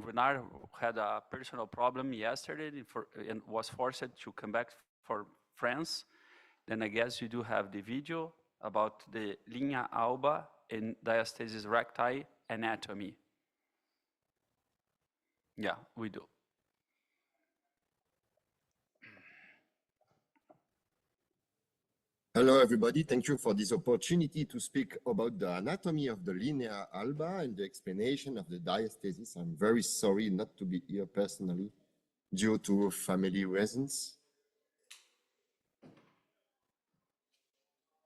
Runar had a personal problem yesterday and was forced to come back for France. Then I guess you do have the video about the linea alba and diastasis recti anatomy. Yeah, we do. Hello, everybody. Thank you for this opportunity to speak about the anatomy of the linea alba and the explanation of the diastasis. I'm very sorry not to be here personally due to family reasons.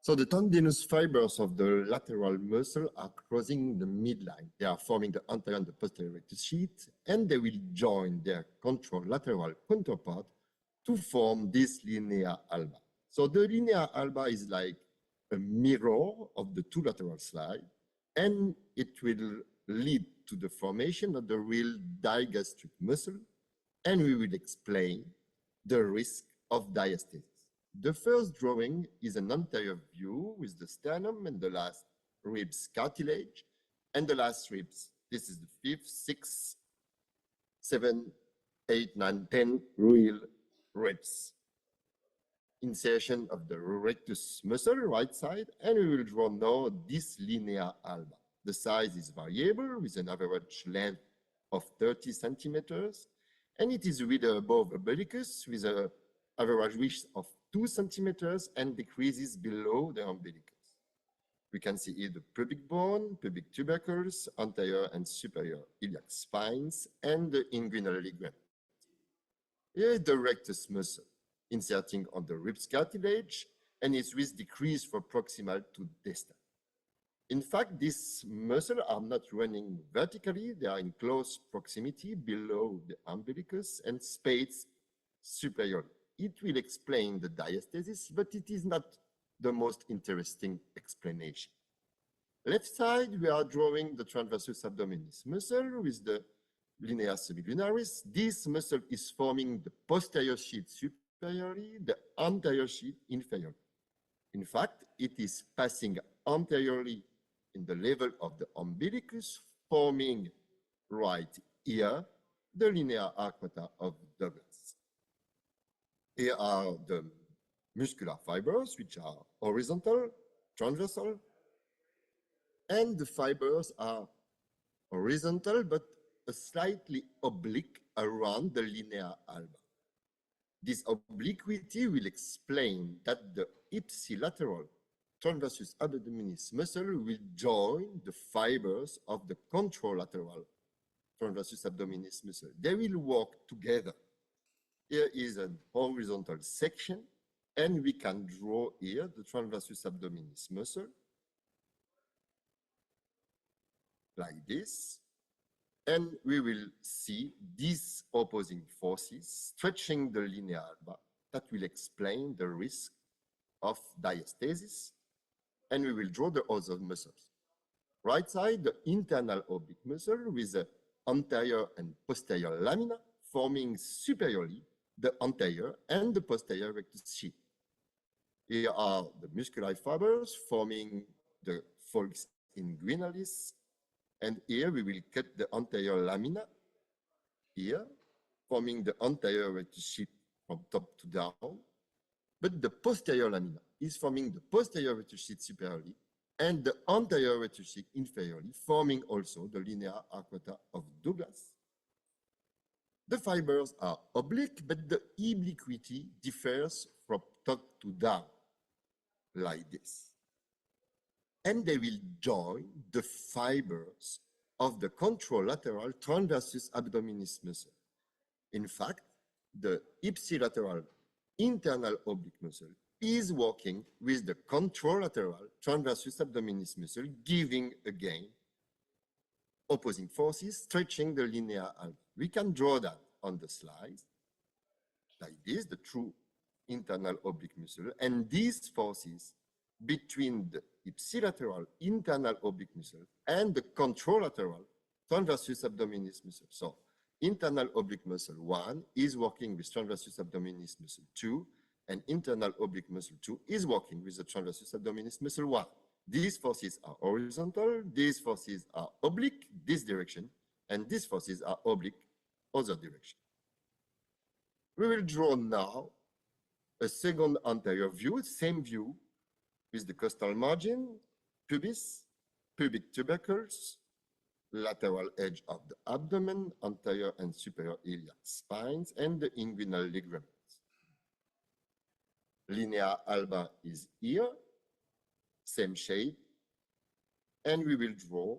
So the tendinous fibers of the lateral muscle are crossing the midline. They are forming the anterior and the posterior rectus sheath, and they will join their contralateral counterpart to form this linea alba. So the linea alba is like a mirror of the two lateral slides, and it will lead to the formation of the real digastric muscle, and we will explain the risk of diastasis. The first drawing is an anterior view with the sternum and the last ribs cartilage, and the last ribs. This is the 5th, 6th, 7, 8, 9, 10 real ribs. Insertion of the rectus muscle, right side, and we will draw now this linea alba. The size is variable with an average length of 30 centimeters, and it is with above umbilicus with an average width of 2 centimeters and decreases below the umbilicus. We can see here the pubic bone, pubic tubercles, anterior and superior iliac spines, and the inguinal ligament. Here is the rectus muscle, inserting on the ribs cartilage, and its width decreased from proximal to distal. In fact, these muscles are not running vertically, they are in close proximity below the umbilicus and spaced superiorly. It will explain the diastasis, but it is not the most interesting explanation. Left side, we are drawing the transversus abdominis muscle with the linea sublunarius. This muscle is forming the posterior sheath superiorly, the anterior sheath inferiorly. In fact, it is passing anteriorly in the level of the umbilicus, forming right here the linea arquata of Douglas. Here are the muscular fibers, which are horizontal, transversal, and the fibers are horizontal but slightly oblique around the linea alba. This obliquity will explain that the ipsilateral transversus abdominis muscle will join the fibers of the contralateral transversus abdominis muscle. They will work together. Here is a horizontal section, and we can draw here the transversus abdominis muscle like this. And we will see these opposing forces stretching the linea alba that will explain the risk of diastasis. And we will draw the other muscles. Right side, the internal oblique muscle with the anterior and posterior lamina forming superiorly the anterior and the posterior rectus sheath. Here are the muscular fibers forming the folx inguinalis, and here we will cut the anterior lamina, here, forming the anterior rectus sheath from top to down, but the posterior lamina is forming the posterior rectus sheath superiorly and the anterior rectus sheath inferiorly, forming also the linea arquata of Douglas. The fibers are oblique, but the obliquity differs from top to down, like this. And they will join the fibers of the contralateral transversus abdominis muscle. In fact, the ipsilateral internal oblique muscle is working with the contralateral transversus abdominis muscle, giving again opposing forces stretching the linea alba. We can draw that on the slide like this, the true internal oblique muscle, and these forces between the ipsilateral internal oblique muscle and the contralateral transversus abdominis muscle. So internal oblique muscle 1 is working with transversus abdominis muscle 2, and internal oblique muscle 2 is working with the transversus abdominis muscle 1. These forces are horizontal, these forces are oblique, this direction, and these forces are oblique other direction. We will draw now a second anterior view, same view, with the costal margin, pubis, pubic tubercles, lateral edge of the abdomen, anterior and superior iliac spines, and the inguinal ligaments. Linea alba is here, same shape, and we will draw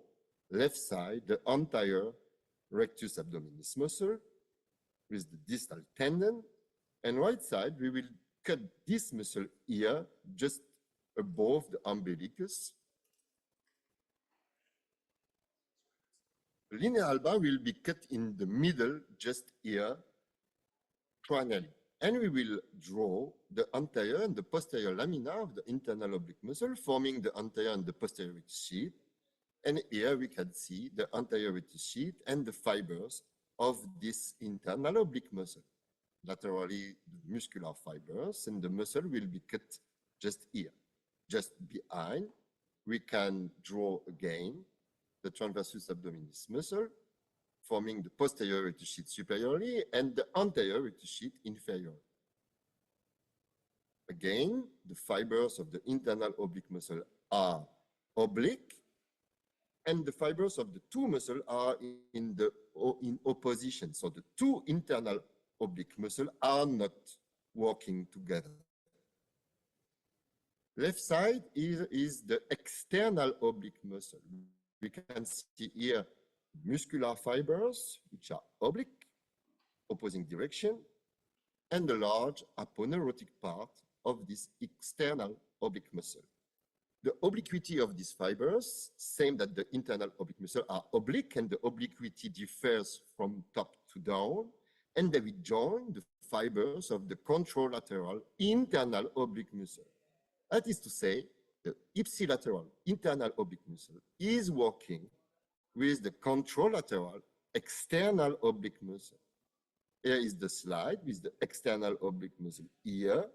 left side the entire rectus abdominis muscle with the distal tendon, and right side we will cut this muscle here just above the umbilicus. Linea alba will be cut in the middle just here cranially, and we will draw the anterior and the posterior lamina of the internal oblique muscle forming the anterior and the posterior rectus sheath. And here we can see the anterior rectus sheath and the fibers of this internal oblique muscle. Laterally, the muscular fibers, and the muscle will be cut just here. Just behind, we can draw again the transversus abdominis muscle, forming the posterior rectus sheath superiorly and the anterior rectus sheath inferiorly. Again, the fibers of the internal oblique muscle are oblique, and the fibers of the two muscles are in opposition. So the two internal oblique muscles are not working together. Left side is the external oblique muscle. We can see here muscular fibers, which are oblique, opposing direction, and the large aponeurotic part of this external oblique muscle. The obliquity of these fibers, same that the internal oblique muscle are oblique, and the obliquity differs from top to down, and they will join the fibers of the contralateral internal oblique muscle. That is to say, the ipsilateral internal oblique muscle is working with the contralateral external oblique muscle. Here is the slide with the external oblique muscle here,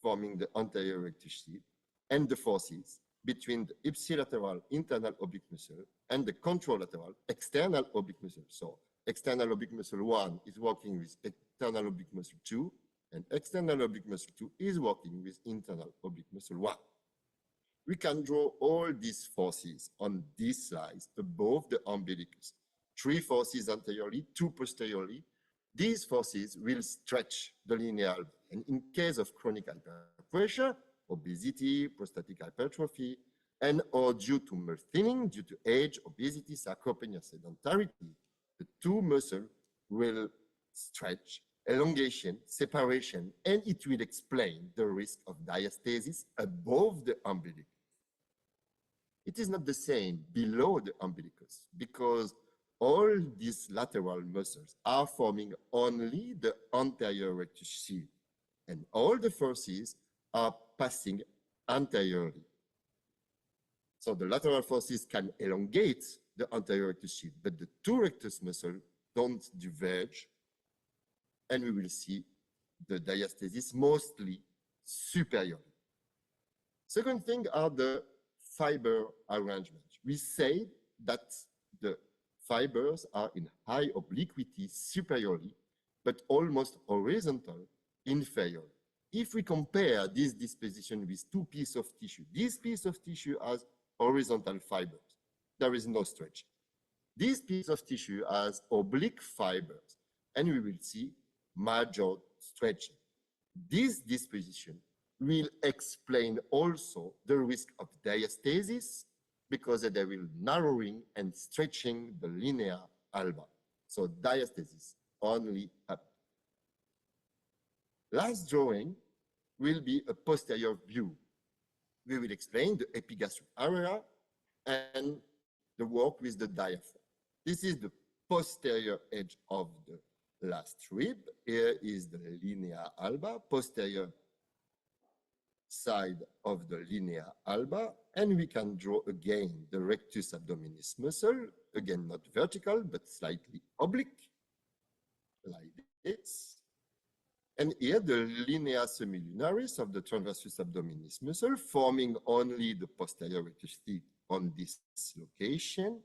forming the anterior rectus sheath, and the forces between the ipsilateral internal oblique muscle and the contralateral external oblique muscle. So external oblique muscle 1 is working with external oblique muscle 2, and external oblique muscle 2 is working with internal oblique muscle 1. We can draw all these forces on these slides above the umbilicus. 3 forces anteriorly, 2 posteriorly. These forces will stretch the linea alba. And in case of chronic hyperpressure, obesity, prostatic hypertrophy, and or due to muscle thinning, due to age, obesity, sarcopenia, sedentarity, the two muscles will stretch, elongation, separation, and it will explain the risk of diastasis above the umbilicus. It is not the same below the umbilicus because all these lateral muscles are forming only the anterior rectus sheath, and all the forces are passing anteriorly. So the lateral forces can elongate the anterior rectus sheath, but the two rectus muscles don't diverge, and we will see the diastasis mostly superiorly. Second thing are the fiber arrangement. We say that the fibers are in high obliquity superiorly, but almost horizontal inferiorly. If we compare this disposition with two pieces of tissue, this piece of tissue has horizontal fibers. There is no stretch. This piece of tissue has oblique fibers, and we will see major stretching. This disposition will explain also the risk of diastasis because they will narrowing and stretching the linea alba. So diastasis only up. Last drawing will be a posterior view. We will explain the epigastric area and the work with the diaphragm. This is the posterior edge of the last rib. Here is the linea alba, posterior side of the linea alba, and we can draw again the rectus abdominis muscle, again not vertical, but slightly oblique, like this. And here the linea semilunaris of the transversus abdominis muscle, forming only the posterior rectus sheath on this location.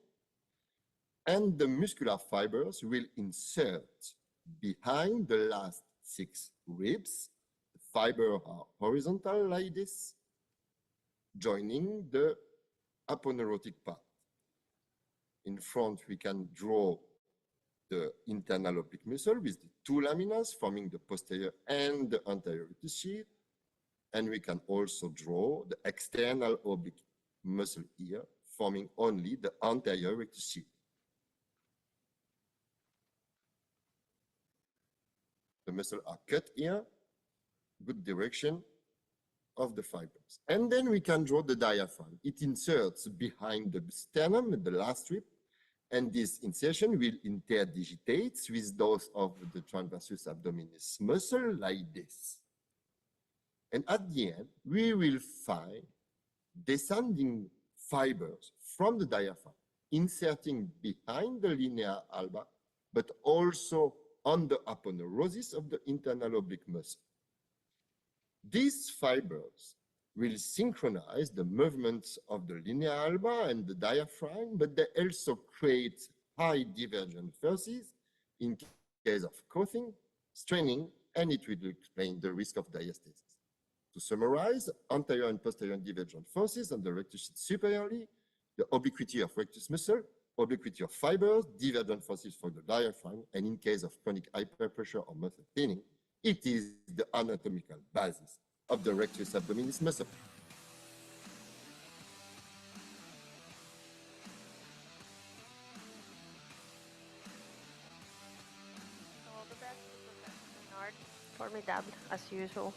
and the muscular fibers will insert behind the last 6 ribs. The fibers are horizontal like this, joining the aponeurotic part. In front, we can draw the internal oblique muscle with the 2 laminas forming the posterior and the anterior rectus sheath. And we can also draw the external oblique muscle here, forming only the anterior rectus sheath. The muscles are cut here, good direction of the fibers. And then we can draw the diaphragm. It inserts behind the sternum, the last rib, and this insertion will interdigitate with those of the transversus abdominis muscle like this. And at the end, we will find descending fibers from the diaphragm, inserting behind the linea alba, but also on the aponeurosis of the internal oblique muscle. These fibers will synchronize the movements of the linea alba and the diaphragm, but they also create high divergent forces in case of coughing, straining, and it will explain the risk of diastasis. To summarize, anterior and posterior divergent forces on the rectus sheath superiorly, the obliquity of rectus muscle, obliquity of fibers, divergent forces for the diaphragm, and in case of chronic hyperpressure or muscle thinning, it is the anatomical basis of the rectus abdominis muscle. All the best to Professor Bernard. Formidable, as usual.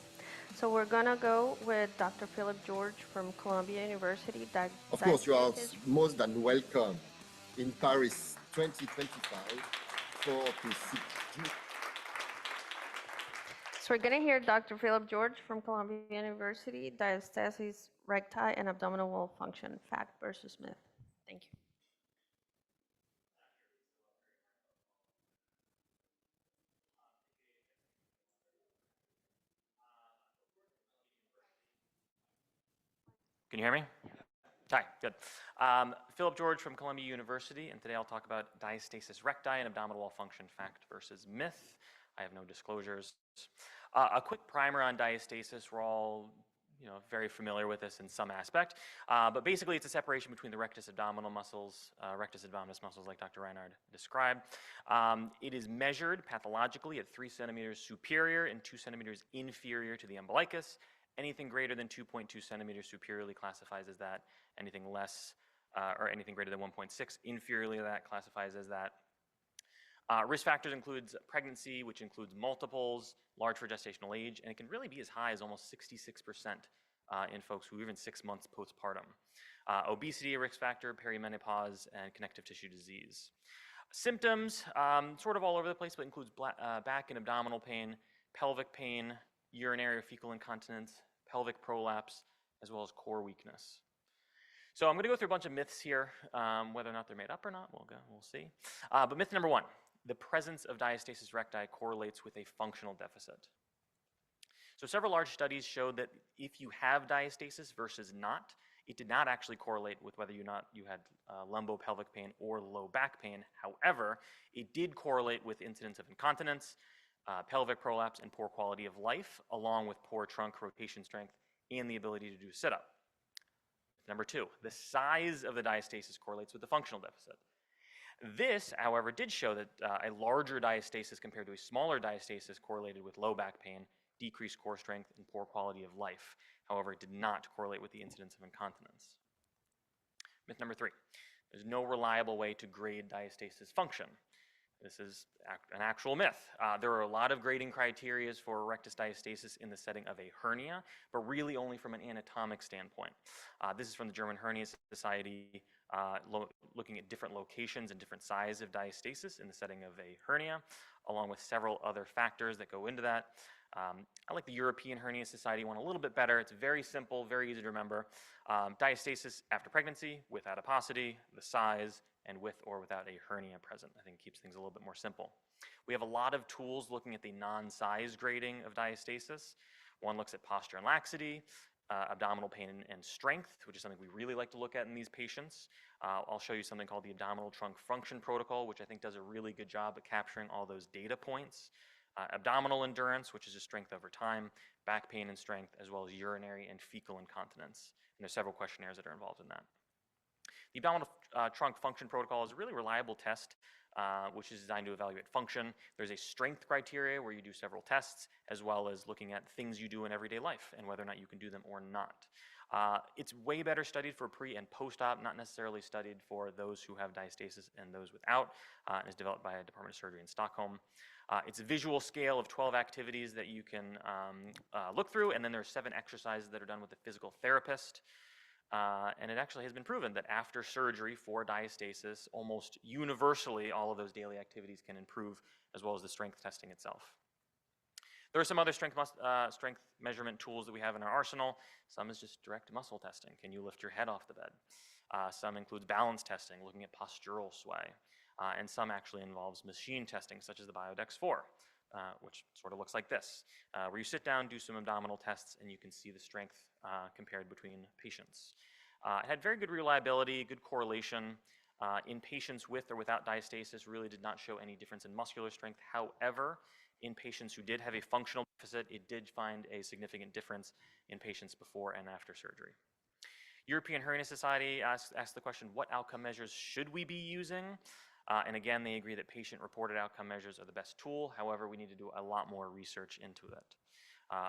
So we're gonna go with Dr. Philip George from Columbia University. Of course, you are most than welcome in Paris 2025 to see. So we're going to hear Dr. Philip George from Columbia University, Diastasis, Recti, and Abdominal Wall Function, Fact versus Myth. Thank you. Can you hear me? Hi, good. Philip George from Columbia University, and today I'll talk about diastasis recti and abdominal wall function, fact versus myth. I have no disclosures. A quick primer on diastasis. We're all very familiar with this in some aspect, but basically it's a separation between the rectus abdominal muscles, rectus abdominis muscles like Dr. Reinhard described. It is measured pathologically at 3 centimeters superior and 2 centimeters inferior to the umbilicus. Anything greater than 2.2 centimeters superiorly classifies as that. Anything less or anything greater than 1.6 inferiorly to that classifies as that. Risk factors includes pregnancy, which includes multiples, large for gestational age, and it can really be as high as almost 66% in folks who are even 6 months postpartum. Obesity, a risk factor, perimenopause, and connective tissue disease. Symptoms, sort of all over the place, but includes back and abdominal pain, pelvic pain, urinary or fecal incontinence, pelvic prolapse, as well as core weakness. So I'm going to go through a bunch of myths here, whether or not they're made up or not, we'll see. But myth number 1, the presence of diastasis recti correlates with a functional deficit. So several large studies showed that if you have diastasis versus not, it did not actually correlate with whether or not you had lumbopelvic pain or low back pain. However, it did correlate with incidence of incontinence, pelvic prolapse, and poor quality of life, along with poor trunk rotation strength and the ability to do sit-up. Number 2, the size of the diastasis correlates with the functional deficit. This, however, did show that a larger diastasis compared to a smaller diastasis correlated with low back pain, decreased core strength, and poor quality of life. However, it did not correlate with the incidence of incontinence. Myth number 3, there's no reliable way to grade diastasis function. This is an actual myth. There are a lot of grading criteria for rectus diastasis in the setting of a hernia, but really only from an anatomic standpoint. This is from the German Hernia Society, looking at different locations and different size of diastasis in the setting of a hernia, along with several other factors that go into that. I like the European Hernia Society one a little bit better. It's very simple, very easy to remember. Diastasis after pregnancy, with adiposity, the size, and with or without a hernia present. I think keeps things a little bit more simple. We have a lot of tools looking at the non-size grading of diastasis. One looks at posture and laxity, abdominal pain and strength, which is something we really like to look at in these patients. I'll show you something called the abdominal trunk function protocol, which I think does a really good job at capturing all those data points. Abdominal endurance, which is just strength over time, back pain and strength, as well as urinary and fecal incontinence. And there's several questionnaires that are involved in that. The abdominal trunk function protocol is a really reliable test, which is designed to evaluate function. There's a strength criteria where you do several tests, as well as looking at things you do in everyday life and whether or not you can do them or not. It's way better studied for pre and post-op, not necessarily studied for those who have diastasis and those without. And is developed by a Department of Surgery in Stockholm. It's a visual scale of 12 activities that you can look through, and then there's 7 exercises that are done with a physical therapist. And it actually has been proven that after surgery for diastasis, almost universally, all of those daily activities can improve, as well as the strength testing itself. There are some other strength measurement tools that we have in our arsenal. Some is just direct muscle testing. Can you lift your head off the bed? Some includes balance testing, looking at postural sway. And some actually involves machine testing, such as the Biodex 4, which sort of looks like this, where you sit down, do some abdominal tests, and you can see the strength compared between patients. It had very good reliability, good correlation. In patients with or without diastasis, really did not show any difference in muscular strength. However, in patients who did have a functional deficit, it did find a significant difference in patients before and after surgery. European Hernia Society asked the question, what outcome measures should we be using? And again, they agree that patient-reported outcome measures are the best tool. However, we need to do a lot more research into it.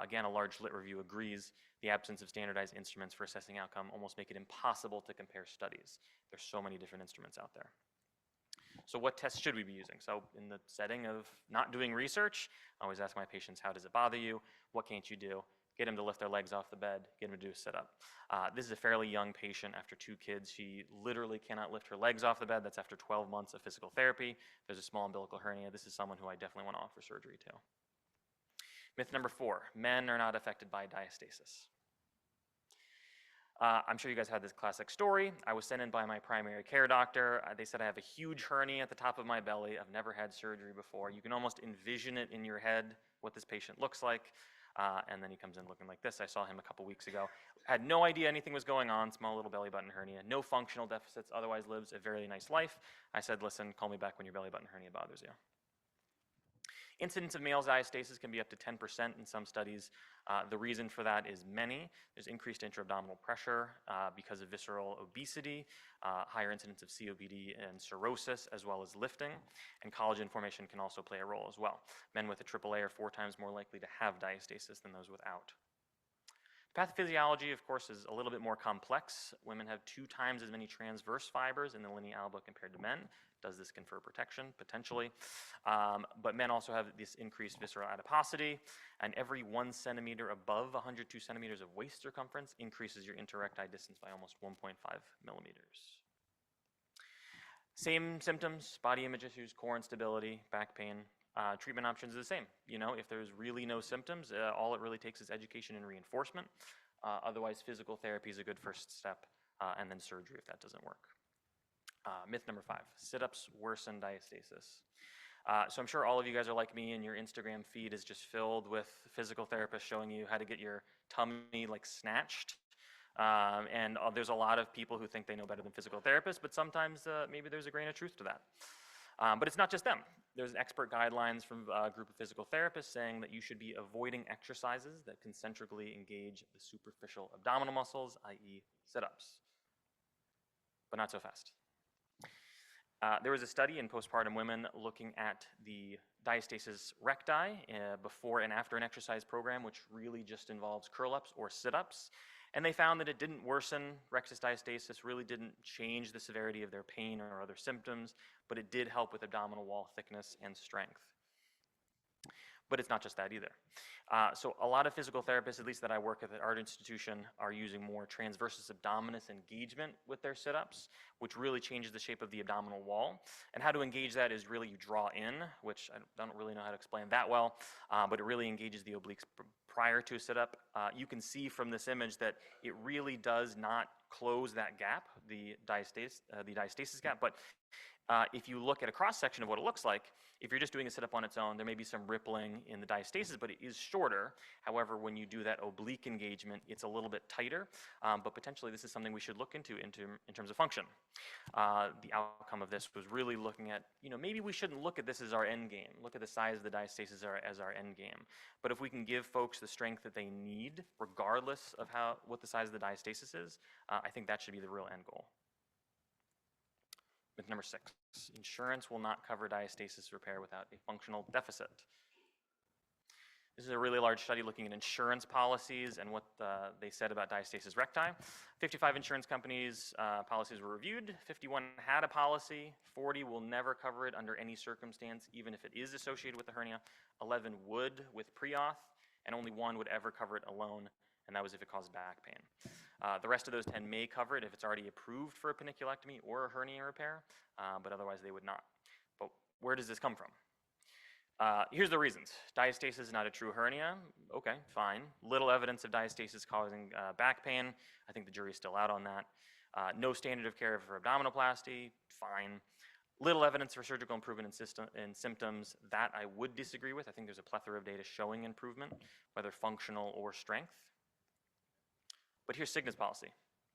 Again, a large lit review agrees the absence of standardized instruments for assessing outcome almost make it impossible to compare studies. There's so many different instruments out there. So what tests should we be using? So in the setting of not doing research, I always ask my patients, how does it bother you? What can't you do? Get them to lift their legs off the bed, get them to do a sit-up. This is a fairly young patient after 2 kids. She literally cannot lift her legs off the bed. That's after 12 months of physical therapy. There's a small umbilical hernia. This is someone who I definitely want to offer surgery to. Myth number 4, men are not affected by diastasis. I'm sure you guys had this classic story. I was sent in by my primary care doctor. They said I have a huge hernia at the top of my belly. I've never had surgery before. You can almost envision it in your head, what this patient looks like. And then he comes in looking like this. I saw him a couple weeks ago. Had no idea anything was going on, small little belly button hernia, no functional deficits, otherwise lives a very nice life. I said, listen, call me back when your belly button hernia bothers you. Incidence of male diastasis can be up to 10% in some studies. The reason for that is many. There's increased intra-abdominal pressure because of visceral obesity, higher incidence of COPD and cirrhosis, as well as lifting, and collagen formation can also play a role as well. Men with a AAA are 4 times more likely to have diastasis than those without. Pathophysiology, of course, is a little bit more complex. Women have 2 times as many transverse fibers in the linea alba compared to men. Does this confer protection? Potentially. But men also have this increased visceral adiposity, and every 1 centimeter above 102 centimeters of waist circumference increases your interecti distance by almost 1.5 millimeters. Same symptoms, body image issues, core instability, back pain. Treatment options are the same. You know, if there's really no symptoms, all it really takes is education and reinforcement. Otherwise, physical therapy is a good first step, and then surgery if that doesn't work. Myth number 5, sit-ups worsen diastasis. So I'm sure all of you guys are like me, and your Instagram feed is just filled with physical therapists showing you how to get your tummy like snatched. And there's a lot of people who think they know better than physical therapists, but sometimes maybe there's a grain of truth to that. But it's not just them. There's expert guidelines from a group of physical therapists saying that you should be avoiding exercises that concentrically engage the superficial abdominal muscles, i.e. sit-ups. But not so fast. There was a study in postpartum women looking at the diastasis recti before and after an exercise program, which really just involves curl-ups or sit-ups. And they found that it didn't worsen rectus diastasis, really didn't change the severity of their pain or other symptoms, but it did help with abdominal wall thickness and strength. But it's not just that either. So a lot of physical therapists, at least that I work with at our institution, are using more transversus abdominis engagement with their sit-ups, which really changes the shape of the abdominal wall. And how to engage that is really you draw in, which I don't really know how to explain that well, but it really engages the obliques prior to a sit-up. You can see from this image that it really does not close that gap, the diastasis gap, but If you look at a cross-section of what it looks like, if you're just doing a sit-up on its own, there may be some rippling in the diastasis, but it is shorter. However, when you do that oblique engagement, it's a little bit tighter, but potentially this is something we should look into in terms of function. The outcome of this was really looking at, maybe we shouldn't look at this as our end game, look at the size of the diastasis as our end game. But if we can give folks the strength that they need, regardless of what the size of the diastasis is, I think that should be the real end goal. Myth number 6, insurance will not cover diastasis repair without a functional deficit. This is a really large study looking at insurance policies and what they said about diastasis recti. 55 insurance companies' policies were reviewed. 51 had a policy. 40 will never cover it under any circumstance, even if it is associated with the hernia. 11 would with pre-auth, and only 1 would ever cover it alone, and that was if it caused back pain. The rest of those 10 may cover it if it's already approved for a paniculectomy or a hernia repair, but otherwise they would not. But where does this come from? Here's the reasons. Diastasis is not a true hernia. Okay, fine. Little evidence of diastasis causing back pain. I think the jury's still out on that. No standard of care for abdominoplasty. Fine. Little evidence for surgical improvement in symptoms. That I would disagree with. I think there's a plethora of data showing improvement, whether functional or strength. But here's Cigna's policy.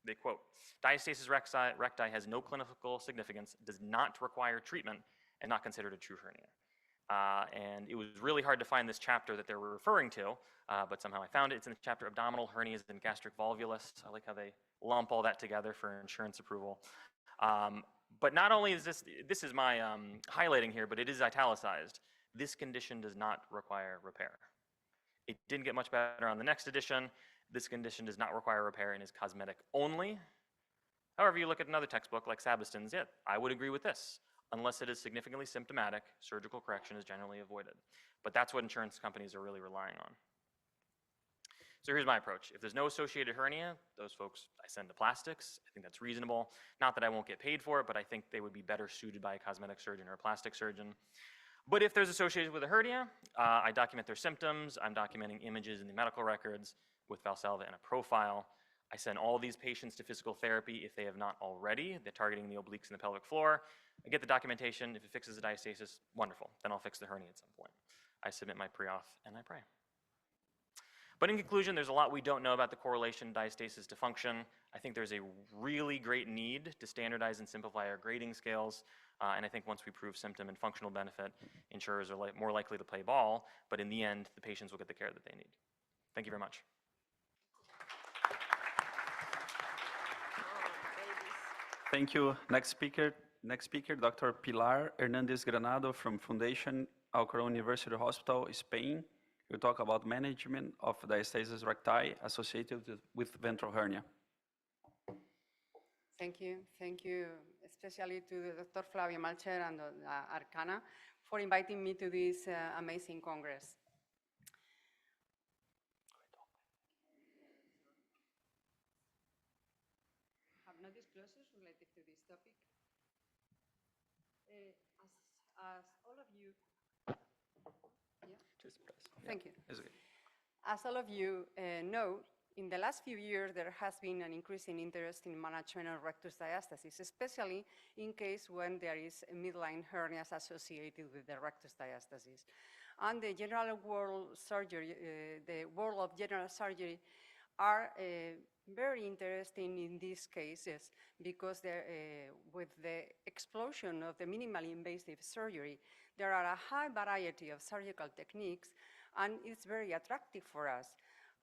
They quote, diastasis recti has no clinical significance, does not require treatment, and not considered a true hernia. And it was really hard to find this chapter that they were referring to, but somehow I found it. It's in the chapter Abdominal Hernias and Gastric Volvulus. I like how they lump all that together for insurance approval. But not only is this is my highlighting here, but it is italicized. This condition does not require repair. It didn't get much better on the next edition. This condition does not require repair and is cosmetic only. However, you look at another textbook like Sabiston's, I would agree with this. Unless it is significantly symptomatic, surgical correction is generally avoided. But that's what insurance companies are really relying on. So here's my approach. If there's no associated hernia, those folks I send to plastics. I think that's reasonable. Not that I won't get paid for it, but I think they would be better suited by a cosmetic surgeon or a plastic surgeon. But if there's associated with a hernia, I document their symptoms. I'm documenting images in the medical records with Valsalva and a profile. I send all these patients to physical therapy if they have not already. They're targeting the obliques and the pelvic floor. I get the documentation. If it fixes the diastasis, wonderful. Then I'll fix the hernia at some point. I submit my pre-auth and I pray. But in conclusion, there's a lot we don't know about the correlation diastasis to function. I think there's a really great need to standardize and simplify our grading scales. And I think once we prove symptom and functional benefit, insurers are more likely to play ball. But in the end, the patients will get the care that they need. Thank you very much. Thank you. Next speaker, Dr. Pilar Hernandez Granado from Fundación Alcorón University Hospital, Spain. We'll talk about management of diastasis recti associated with ventral hernia. Thank you. Thank you, especially to Dr. Flavio Malcher and Arcana for inviting me to this amazing congress. Have no disclosures related to this topic. As all of you, Just press. thank you. It's okay. As all of you know, in the last few years, there has been an increasing interest in management of rectus diastasis, especially in case when there is midline hernias associated with the rectus diastasis. And the general world surgery, the world of general surgery are very interesting in these cases because with the explosion of the minimally invasive surgery, there are a high variety of surgical techniques, and it's very attractive for us.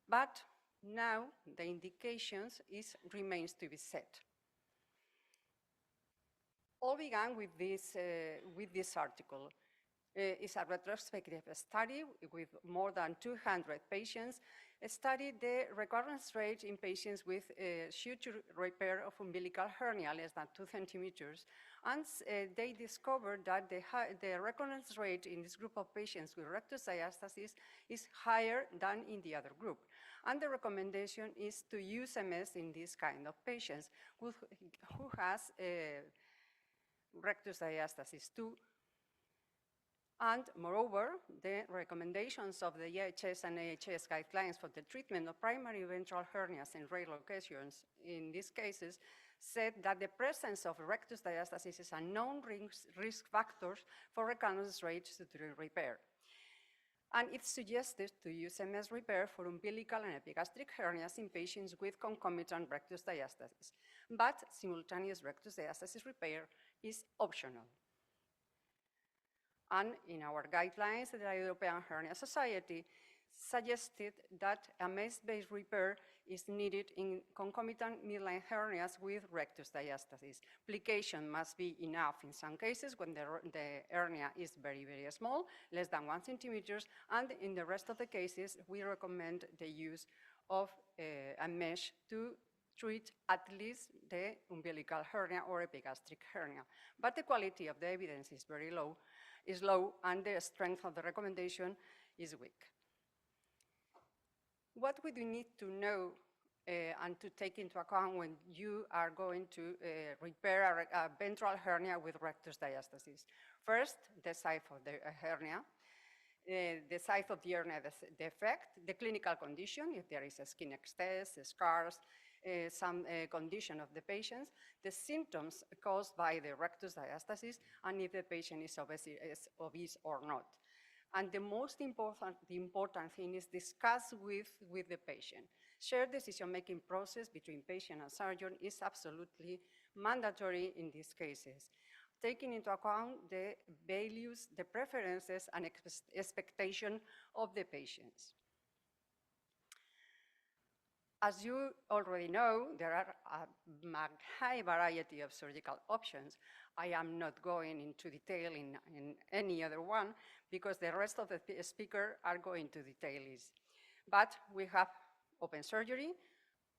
But now the indications remains to be set. All began with this article. It's a retrospective study with more than 200 patients, studied the recurrence rate in patients with suture repair of umbilical hernia less than 2 centimeters, and they discovered that the recurrence rate in this group of patients with rectus diastasis is higher than in the other group. And the recommendation is to use MS in this kind of patients who has rectus diastasis too. And moreover, the recommendations of the EHS and AHS guidelines for the treatment of primary ventral hernias in rare locations in these cases said that the presence of rectus diastasis is a known risk factor for recurrence rates during repair. And it suggested to use MS repair for umbilical and epigastric hernias in patients with concomitant rectus diastasis. But simultaneous rectus diastasis repair is optional. And in our guidelines, the European Hernia Society suggested that a MS-based repair is needed in concomitant midline hernias with rectus diastasis. Plication must be enough in some cases when the hernia is very, very small, less than 1 centimeters, and in the rest of the cases, we recommend the use of a mesh to treat at least the umbilical hernia or epigastric hernia. But the quality of the evidence is very low, and the strength of the recommendation is weak. What we do need to know and to take into account when you are going to repair a ventral hernia with rectus diastasis? First, the size of the hernia, the size of the hernia defect, the clinical condition, if there is a skin excess, scars, some condition of the patient, the symptoms caused by the rectus diastasis, and if the patient is obese or not. And the most important thing is discuss with the patient. Shared decision-making process between patient and surgeon is absolutely mandatory in these cases, taking into account the values, the preferences, and expectation of the patients. As you already know, there are a high variety of surgical options. I am not going into detail in any other one because the rest of the speakers are going to detail this. But we have open surgery,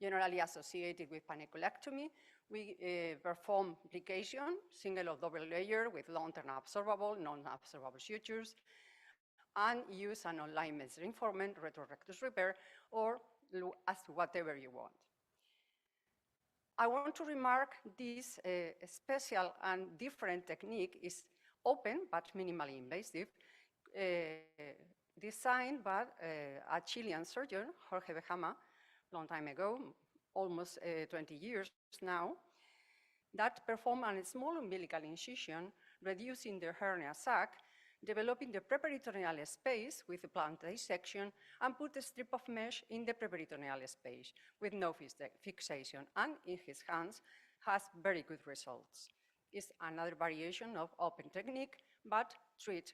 generally associated with panniculectomy. We perform plication, single or double layer with long-term absorbable, non-absorbable sutures, and use an online measuring format, retrorectus repair, or as whatever you want. I want to remark this special and different technique is open but minimally invasive, designed by a Chilean surgeon, Jorge Bejama, long time ago, almost 20 years now, that performed a small umbilical incision, reducing the hernia sac, developing the preperitoneal space with a blunt dissection, and put a strip of mesh in the preperitoneal space with no fixation, and in his hands has very good results. It's another variation of open technique, but treat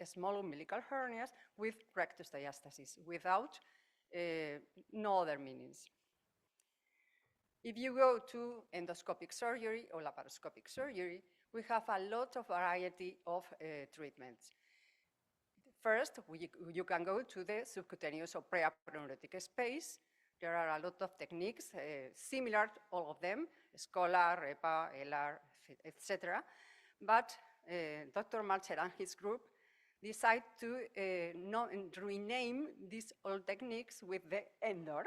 small umbilical hernias with rectus diastasis without no other meanings. If you go to endoscopic surgery or laparoscopic surgery, we have a lot of variety of treatments. First, you can go to the subcutaneous or preaponeurotic space. There are a lot of techniques, similar to all of them, SCOLAR, REPA, LR, etc. But Dr. Malcher and his group decide to rename these old techniques with the ENDOR.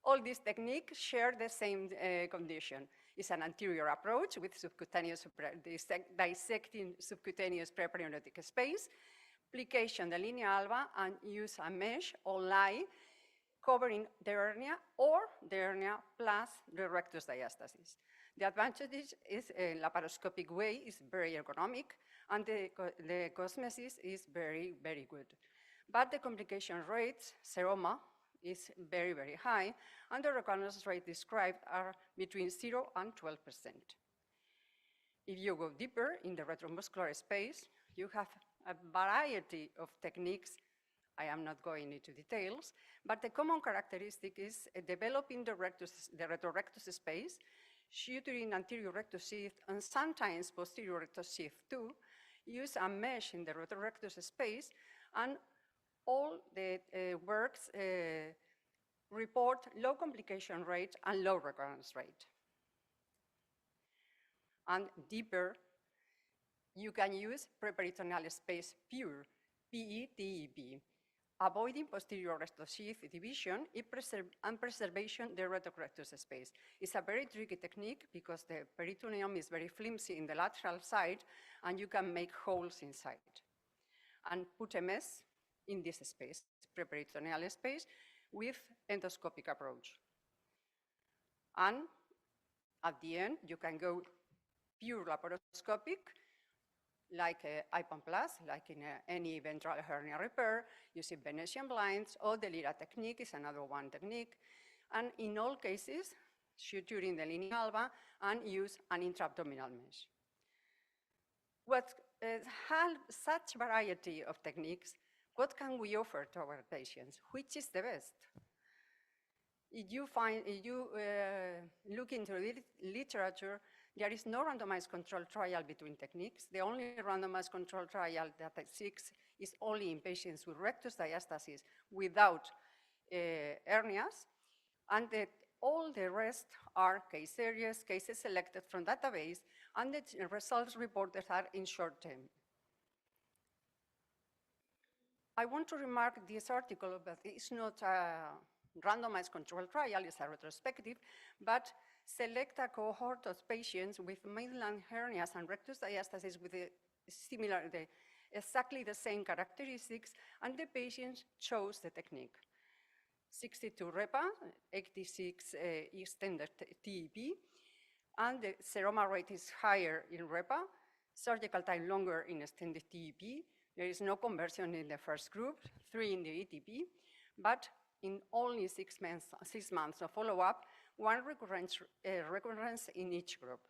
All these techniques share the same condition. It's an anterior approach with subcutaneous dissecting subcutaneous preaponeurotic space, plication the linea alba, and use a mesh or lie covering the hernia or the hernia plus the rectus diastasis. The advantage is laparoscopic way is very ergonomic, and the cosmesis is very, very good. But the complication rates, seroma, is very, very high, and the recurrence rate described are between 0 and 12%. If you go deeper in the retromuscular space, you have a variety of techniques. I am not going into details, but the common characteristic is developing the retrorectus space, suturing anterior rectus sheath, and sometimes posterior rectus sheath too, use a mesh in the retrorectus space, and all the works report low complication rate and low recurrence rate. And deeper, you can use preperitoneal space pure, PETEP, avoiding posterior rectus sheath division and preservation the retrorectus space. It's a very tricky technique because the peritoneum is very flimsy in the lateral side, and you can make holes inside. And put MS in this space, preperitoneal space, with endoscopic approach. And At the end, you can go pure laparoscopic, like IPON Plus, like in any ventral hernia repair, using Venetian blinds, or the Lira technique is another one technique. And in all cases, shoot during the linea alba and use an intra-abdominal mesh. What have such variety of techniques, what can we offer to our patients? Which is the best? If you look into literature, there is no randomized control trial between techniques. The only randomized control trial that exists is only in patients with rectus diastasis without hernias, and all the rest are case series, cases selected from database, and the results reported are in short term. I want to remark this article, but it's not a randomized control trial, it's a retrospective, but select a cohort of patients with midline hernias and rectus diastasis with exactly the same characteristics, and the patients chose the technique. 62 REPA, 86 extended TEP, and the seroma rate is higher in REPA, surgical time longer in extended TEP. There is no conversion in the first group, 3 in the ETP, but in only 6 months of follow-up, 1 recurrence in each group.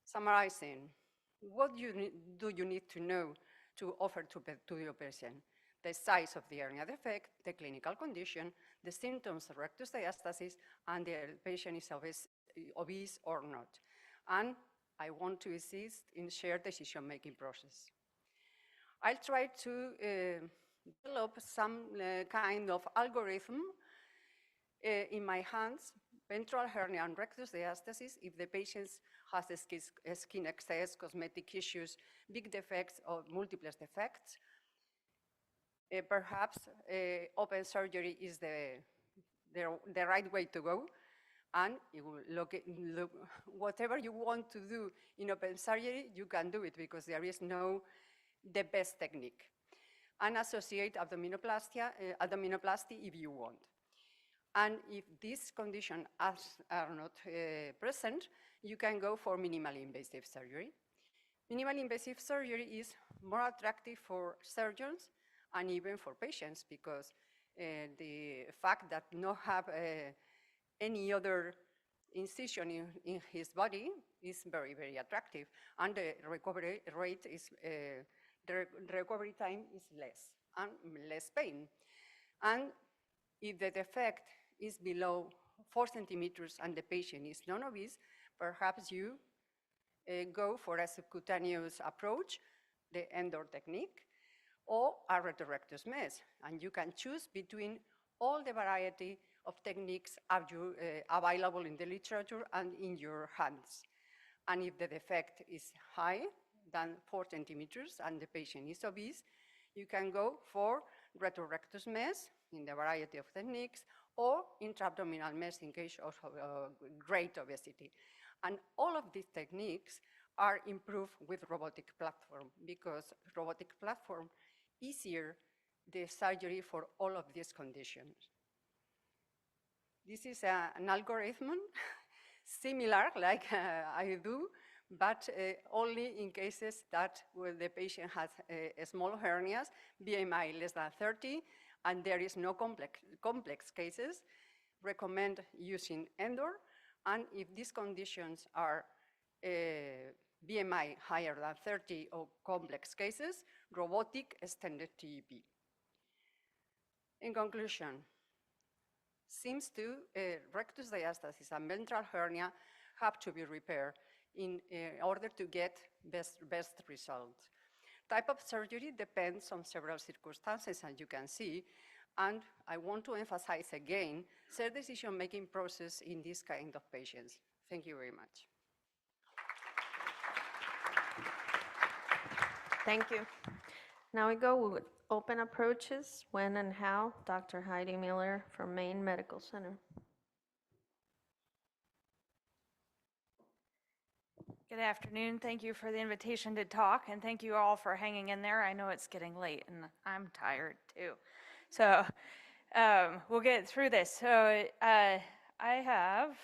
Summarizing, what do you need to know to offer to your patient? The size of the hernia defect, the clinical condition, the symptoms of rectus diastasis, and the patient is obese or not. And I want to insist in shared decision-making process. I'll try to develop some kind of algorithm in my hands, ventral hernia and rectus diastasis, if the patient has a skin excess, cosmetic issues, big defects, or multiple defects. Perhaps open surgery is the right way to go. And you look, whatever you want to do in open surgery, you can do it because there is no the best technique. And associate abdominoplasty if you want. And if these conditions are not present, you can go for minimally invasive surgery. Minimally invasive surgery is more attractive for surgeons and even for patients because the fact that not have any other incision in his body is very, very attractive. And the recovery rate is, the recovery time is less and less pain. And if the defect is below 4 centimeters and the patient is non-obese, perhaps you go for a subcutaneous approach, the Endor technique, or a retrorectus mesh. And you can choose between all the variety of techniques available in the literature and in your hands. And if the defect is high than 4 centimeters and the patient is obese, you can go for retrorectus mesh in the variety of techniques or intra-abdominal mesh in case of great obesity. And all of these techniques are improved with robotic platform because robotic platform easier the surgery for all of these conditions. This is an algorithm similar like I do, but only in cases that where the patient has small hernias, BMI less than 30, and there is no complex cases. Recommend using Endor, and if these conditions are BMI higher than 30 or complex cases, robotic extended TEP. In conclusion, seems to rectus diastasis and ventral hernia have to be repaired in order to get best results. Type of surgery depends on several circumstances, as you can see, and I want to emphasize again, shared decision-making process in this kind of patients. Thank you very much. Thank you. Now we go with open approaches, when and how. Dr. Heidi Miller from Maine Medical Center. Good afternoon. Thank you for the invitation to talk, and thank you all for hanging in there. I know it's getting late, and I'm tired too. So we'll get through this. So I have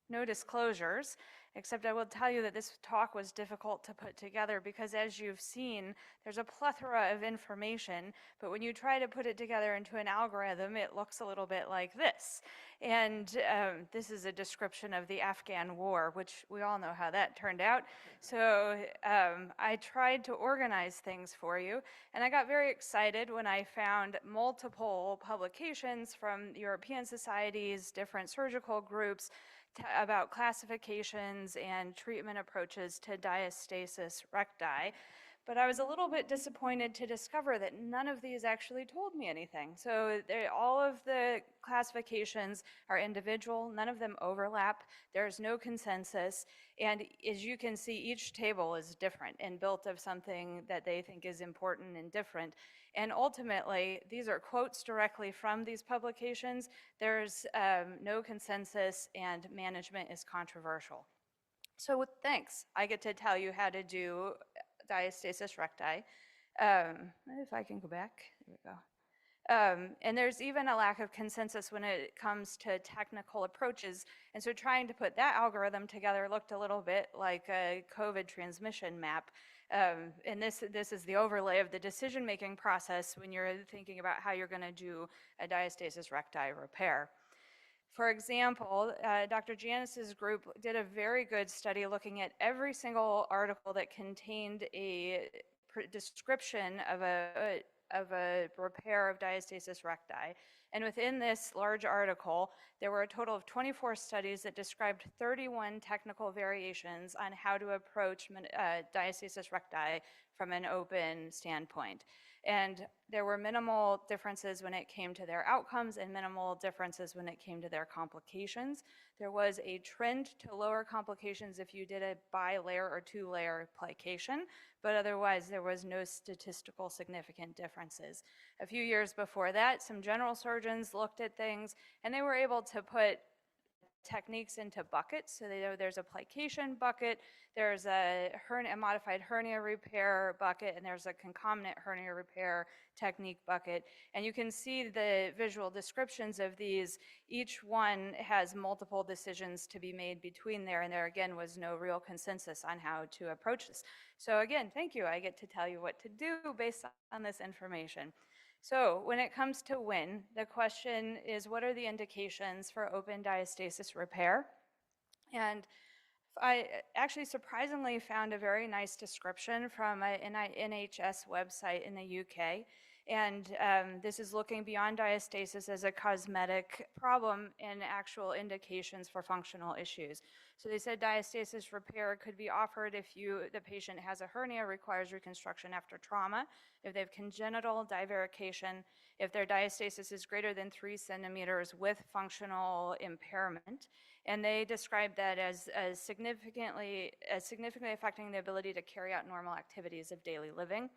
no disclosures, except I will tell you that this talk was difficult to put together because, as you've seen, there's a plethora of information, but when you try to put it together into an algorithm, it looks a little bit like this. And this is a description of the Afghan war, which we all know how that turned out. So I tried to organize things for you, and I got very excited when I found multiple publications from European societies, different surgical groups, about classifications and treatment approaches to diastasis recti. But I was a little bit disappointed to discover that none of these actually told me anything. So all of the classifications are individual, none of them overlap, there's no consensus, and as you can see, each table is different and built of something that they think is important and different. And ultimately, these are quotes directly from these publications. There's no consensus, and management is controversial. So thanks, I get to tell you how to do diastasis recti. If I can go back, there we go. And there's even a lack of consensus when it comes to technical approaches. And so trying to put that algorithm together looked a little bit like a COVID transmission map. And this is the overlay of the decision-making process when you're thinking about how you're gonna do a diastasis recti repair. For example, Dr. Janis's group did a very good study looking at every single article that contained a description of a repair of diastasis recti. And within this large article, there were a total of 24 studies that described 31 technical variations on how to approach diastasis recti from an open standpoint. And there were minimal differences when it came to their outcomes and minimal differences when it came to their complications. There was a trend to lower complications if you did a bi-layer or two-layer plication, but otherwise there was no statistical significant differences. A few years before that, some general surgeons looked at things and they were able to put techniques into buckets. So there's a plication bucket, there's a modified hernia repair bucket, and there's a concomitant hernia repair technique bucket. And you can see the visual descriptions of these. Each one has multiple decisions to be made between there, and there again was no real consensus on how to approach this. So again, thank you. I get to tell you what to do based on this information. So when it comes to WIN, the question is, what are the indications for open diastasis repair? And I actually surprisingly found a very nice description from an NHS website in the UK. And this is looking beyond diastasis as a cosmetic problem and actual indications for functional issues. So they said diastasis repair could be offered if the patient has a hernia, requires reconstruction after trauma, if they have congenital divarication, if their diastasis is greater than 3 centimeters with functional impairment. And they described that as significantly affecting the ability to carry out normal activities of daily living.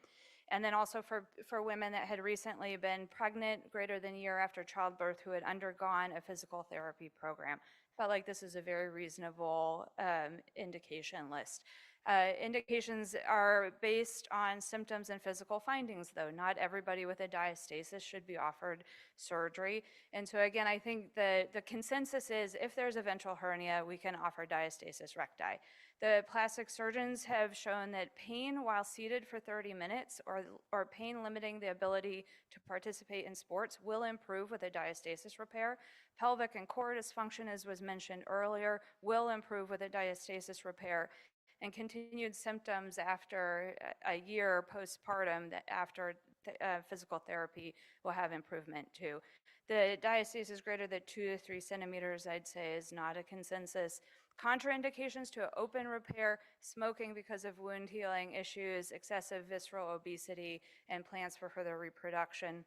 And then also for women that had recently been pregnant greater than a year after childbirth who had undergone a physical therapy program. Felt like this is a very reasonable indication list. Indications are based on symptoms and physical findings, though. Not everybody with a diastasis should be offered surgery. And so again, I think the consensus is if there's a ventral hernia, we can offer diastasis recti. The plastic surgeons have shown that pain while seated for 30 minutes or pain limiting the ability to participate in sports will improve with a diastasis repair. Pelvic and core dysfunction, as was mentioned earlier, will improve with a diastasis repair. And continued symptoms after a year postpartum after physical therapy will have improvement too. The diastasis greater than 2 to 3 centimeters, I'd say, is not a consensus. Contraindications to open repair, smoking because of wound healing issues, excessive visceral obesity, and plans for further reproduction.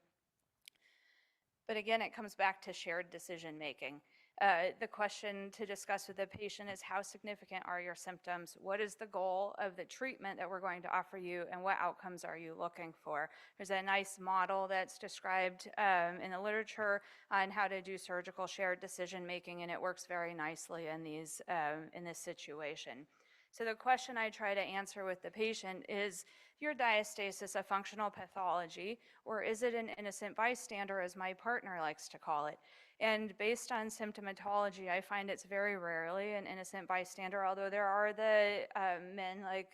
But again, it comes back to shared decision making. The question to discuss with the patient is how significant are your symptoms? What is the goal of the treatment that we're going to offer you, and what outcomes are you looking for? There's a nice model that's described in the literature on how to do surgical shared decision making, and it works very nicely in this situation. So the question I try to answer with the patient is your diastasis a functional pathology, or is it an innocent bystander, as my partner likes to call it? And based on symptomatology, I find it's very rarely an innocent bystander, although there are the men like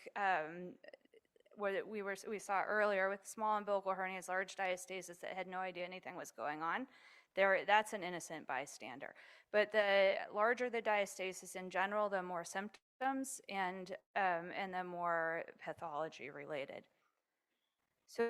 what we saw earlier with small umbilical hernias, large diastasis that had no idea anything was going on. That's an innocent bystander. But the larger the diastasis in general, the more symptoms and the more pathology related. So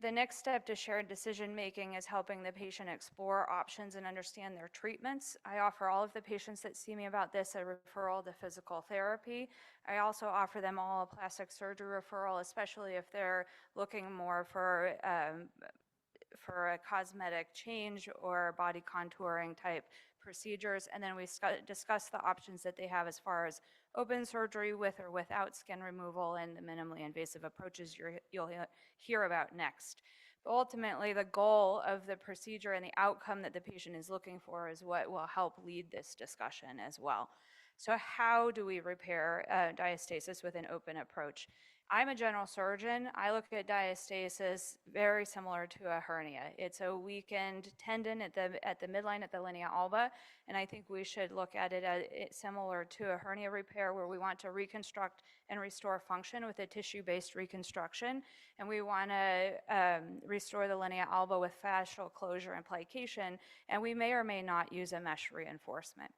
the next step to shared decision making is helping the patient explore options and understand their treatments. I offer all of the patients that see me about this a referral to physical therapy. I also offer them all a plastic surgery referral, especially if they're looking more for a cosmetic change or body contouring type procedures. And then we discuss the options that they have as far as open surgery with or without skin removal and the minimally invasive approaches you'll hear about next. But ultimately, the goal of the procedure and the outcome that the patient is looking for is what will help lead this discussion as well. So how do we repair diastasis with an open approach? I'm a general surgeon. I look at diastasis very similar to a hernia. It's a weakened tendon at the midline at the linea alba, and I think we should look at it as similar to a hernia repair where we want to reconstruct and restore function with a tissue-based reconstruction, and we want to restore the linea alba with fascial closure and plication, and we may or may not use a mesh reinforcement.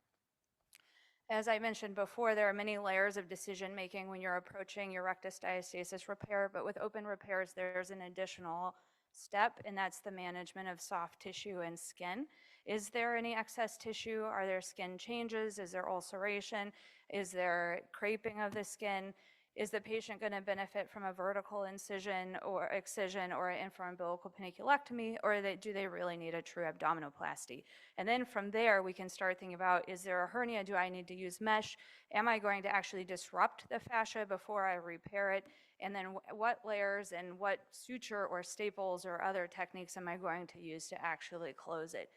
As I mentioned before, there are many layers of decision making when you're approaching your rectus diastasis repair, but with open repairs, there's an additional step, and that's the management of soft tissue and skin. Is there any excess tissue? Are there skin changes? Is there ulceration? Is there creping of the skin? Is the patient going to benefit from a vertical incision or excision or an infraumbilical paniculectomy, or do they really need a true abdominoplasty? And then from there, we can start thinking about, is there a hernia? Do I need to use mesh? Am I going to actually disrupt the fascia before I repair it? And then what layers and what suture or staples or other techniques am I going to use to actually close it?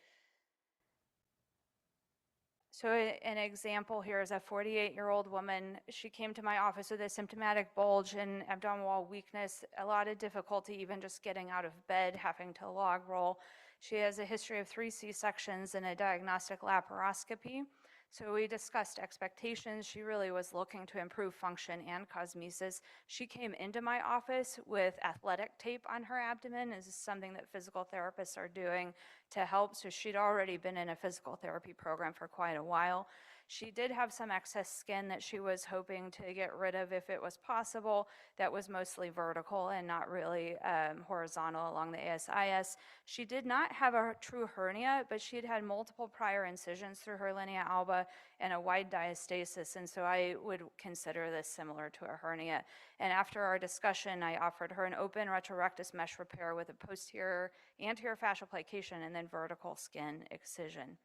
So an example here is a 48-year-old woman. She came to my office with a symptomatic bulge and abdominal wall weakness, a lot of difficulty even just getting out of bed, having to log roll. She has a history of 3 C-sections and a diagnostic laparoscopy. So we discussed expectations. She really was looking to improve function and cosmesis. She came into my office with athletic tape on her abdomen. This is something that physical therapists are doing to help. So she'd already been in a physical therapy program for quite a while. She did have some excess skin that she was hoping to get rid of if it was possible. That was mostly vertical and not really horizontal along the ASIS. She did not have a true hernia, but she had had multiple prior incisions through her linea alba and a wide diastasis, and so I would consider this similar to a hernia. And after our discussion, I offered her an open retrorectus mesh repair with a posterior anterior fascial plication and then vertical skin excision.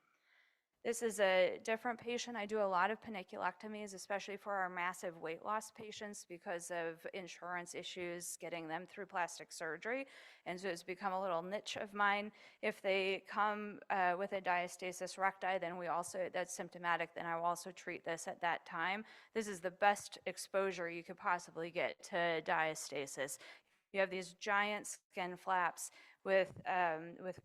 This is a different patient. I do a lot of paniculectomies, especially for our massive weight loss patients because of insurance issues getting them through plastic surgery. And so it's become a little niche of mine. If they come with a diastasis recti, then that's symptomatic, then I will also treat this at that time. This is the best exposure you could possibly get to diastasis. You have these giant skin flaps with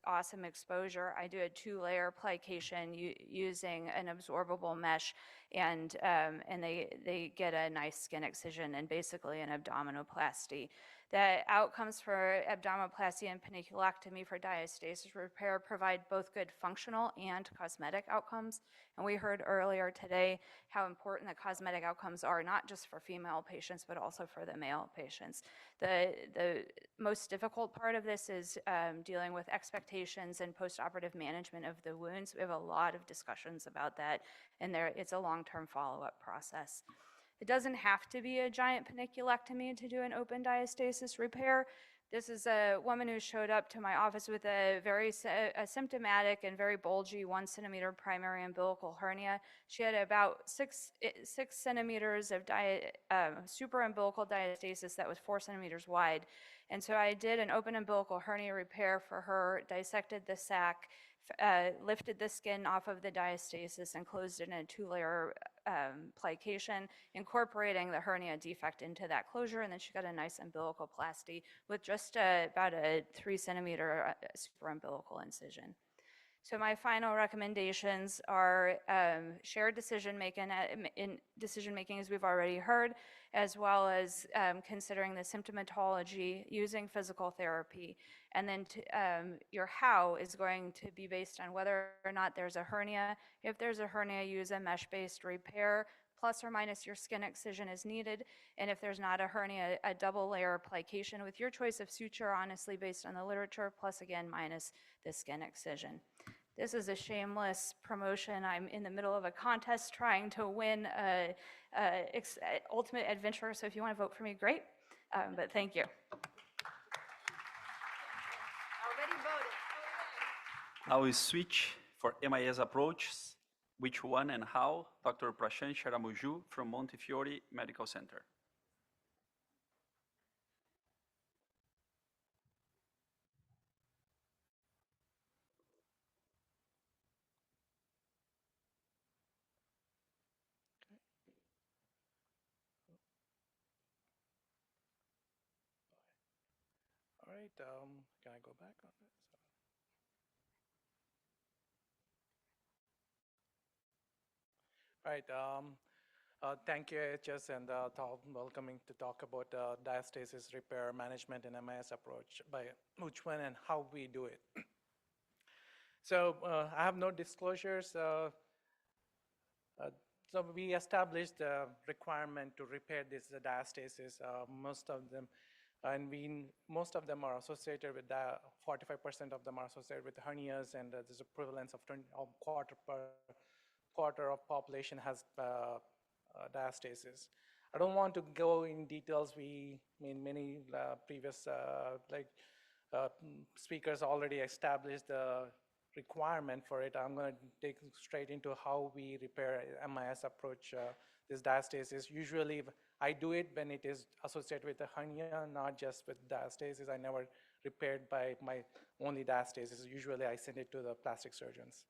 awesome exposure. I do a 2-layer plication using an absorbable mesh, and they get a nice skin excision and basically an abdominoplasty. The outcomes for abdominoplasty and paniculectomy for diastasis repair provide both good functional and cosmetic outcomes. And we heard earlier today how important the cosmetic outcomes are, not just for female patients, but also for the male patients. The most difficult part of this is dealing with expectations and postoperative management of the wounds. We have a lot of discussions about that, and it's a long-term follow-up process. It doesn't have to be a giant paniculectomy to do an open diastasis repair. This is a woman who showed up to my office with a very symptomatic and very bulgy 1 centimeter primary umbilical hernia. She had about 6 centimeters of supraumbilical diastasis that was 4 centimeters wide. And so I did an open umbilical hernia repair for her, dissected the sac, lifted the skin off of the diastasis and closed it in a 2-layer plication, incorporating the hernia defect into that closure, and then she got a nice umbilicoplasty with just about a 3 centimeter supraumbilical incision. So my final recommendations are shared decision making, in decision making as we've already heard, as well as considering the symptomatology, using physical therapy, and then your how is going to be based on whether or not there's a hernia. If there's a hernia, use a mesh-based repair, plus or minus your skin excision is needed. And if there's not a hernia, a double layer plication with your choice of suture, honestly, based on the literature, plus again, minus the skin excision. This is a shameless promotion. I'm in the middle of a contest trying to win Ultimate Adventure, so if you want to vote for me, great. But thank you. Already voted. Now we switch for MIS approaches. Which one and how? Dr. Prashant Sharamuju from Montefiore Medical Center. All right, can I go back on this? All right, thank you, HS, and welcoming to talk about diastasis repair management and MIS approach, by which one and how we do it. So I have no disclosures. So we established the requirement to repair this diastasis. Most of them are associated with 45% of them are associated with hernias, and there's a prevalence of quarter of population has diastasis. I don't want to go in details. Many previous speakers already established the requirement for it. I'm going to take straight into how we repair MIS approach this diastasis. Usually I do it when it is associated with a hernia, not just with diastasis. I never repaired by my only diastasis. Usually I send it to the plastic surgeons.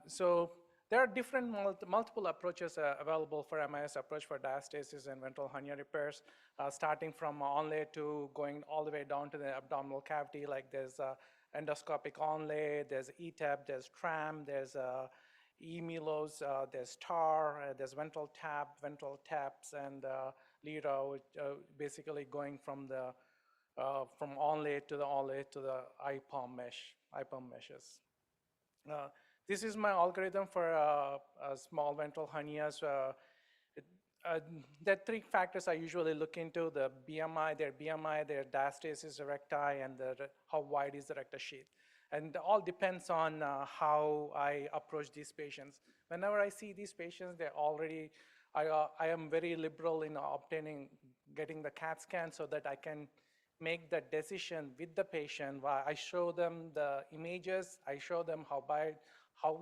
So there are different multiple approaches available for MIS approach for diastasis and ventral hernia repairs, starting from onlay to going all the way down to the abdominal cavity. Like there's endoscopic onlay, there's ETAP, there's TRAM, there's EMILOS, there's TAR, there's ventral TAPs, and LIRA, which, basically going from the from onlay to the IPOM meshes. This is my algorithm for small ventral hernias. There are three factors I usually look into: their BMI, their diastasis recti, and how wide is the rectus sheath. And it all depends on how I approach these patients. Whenever I see these patients, I am very liberal in getting the CAT scan so that I can make the decision with the patient. I show them the images, I show them how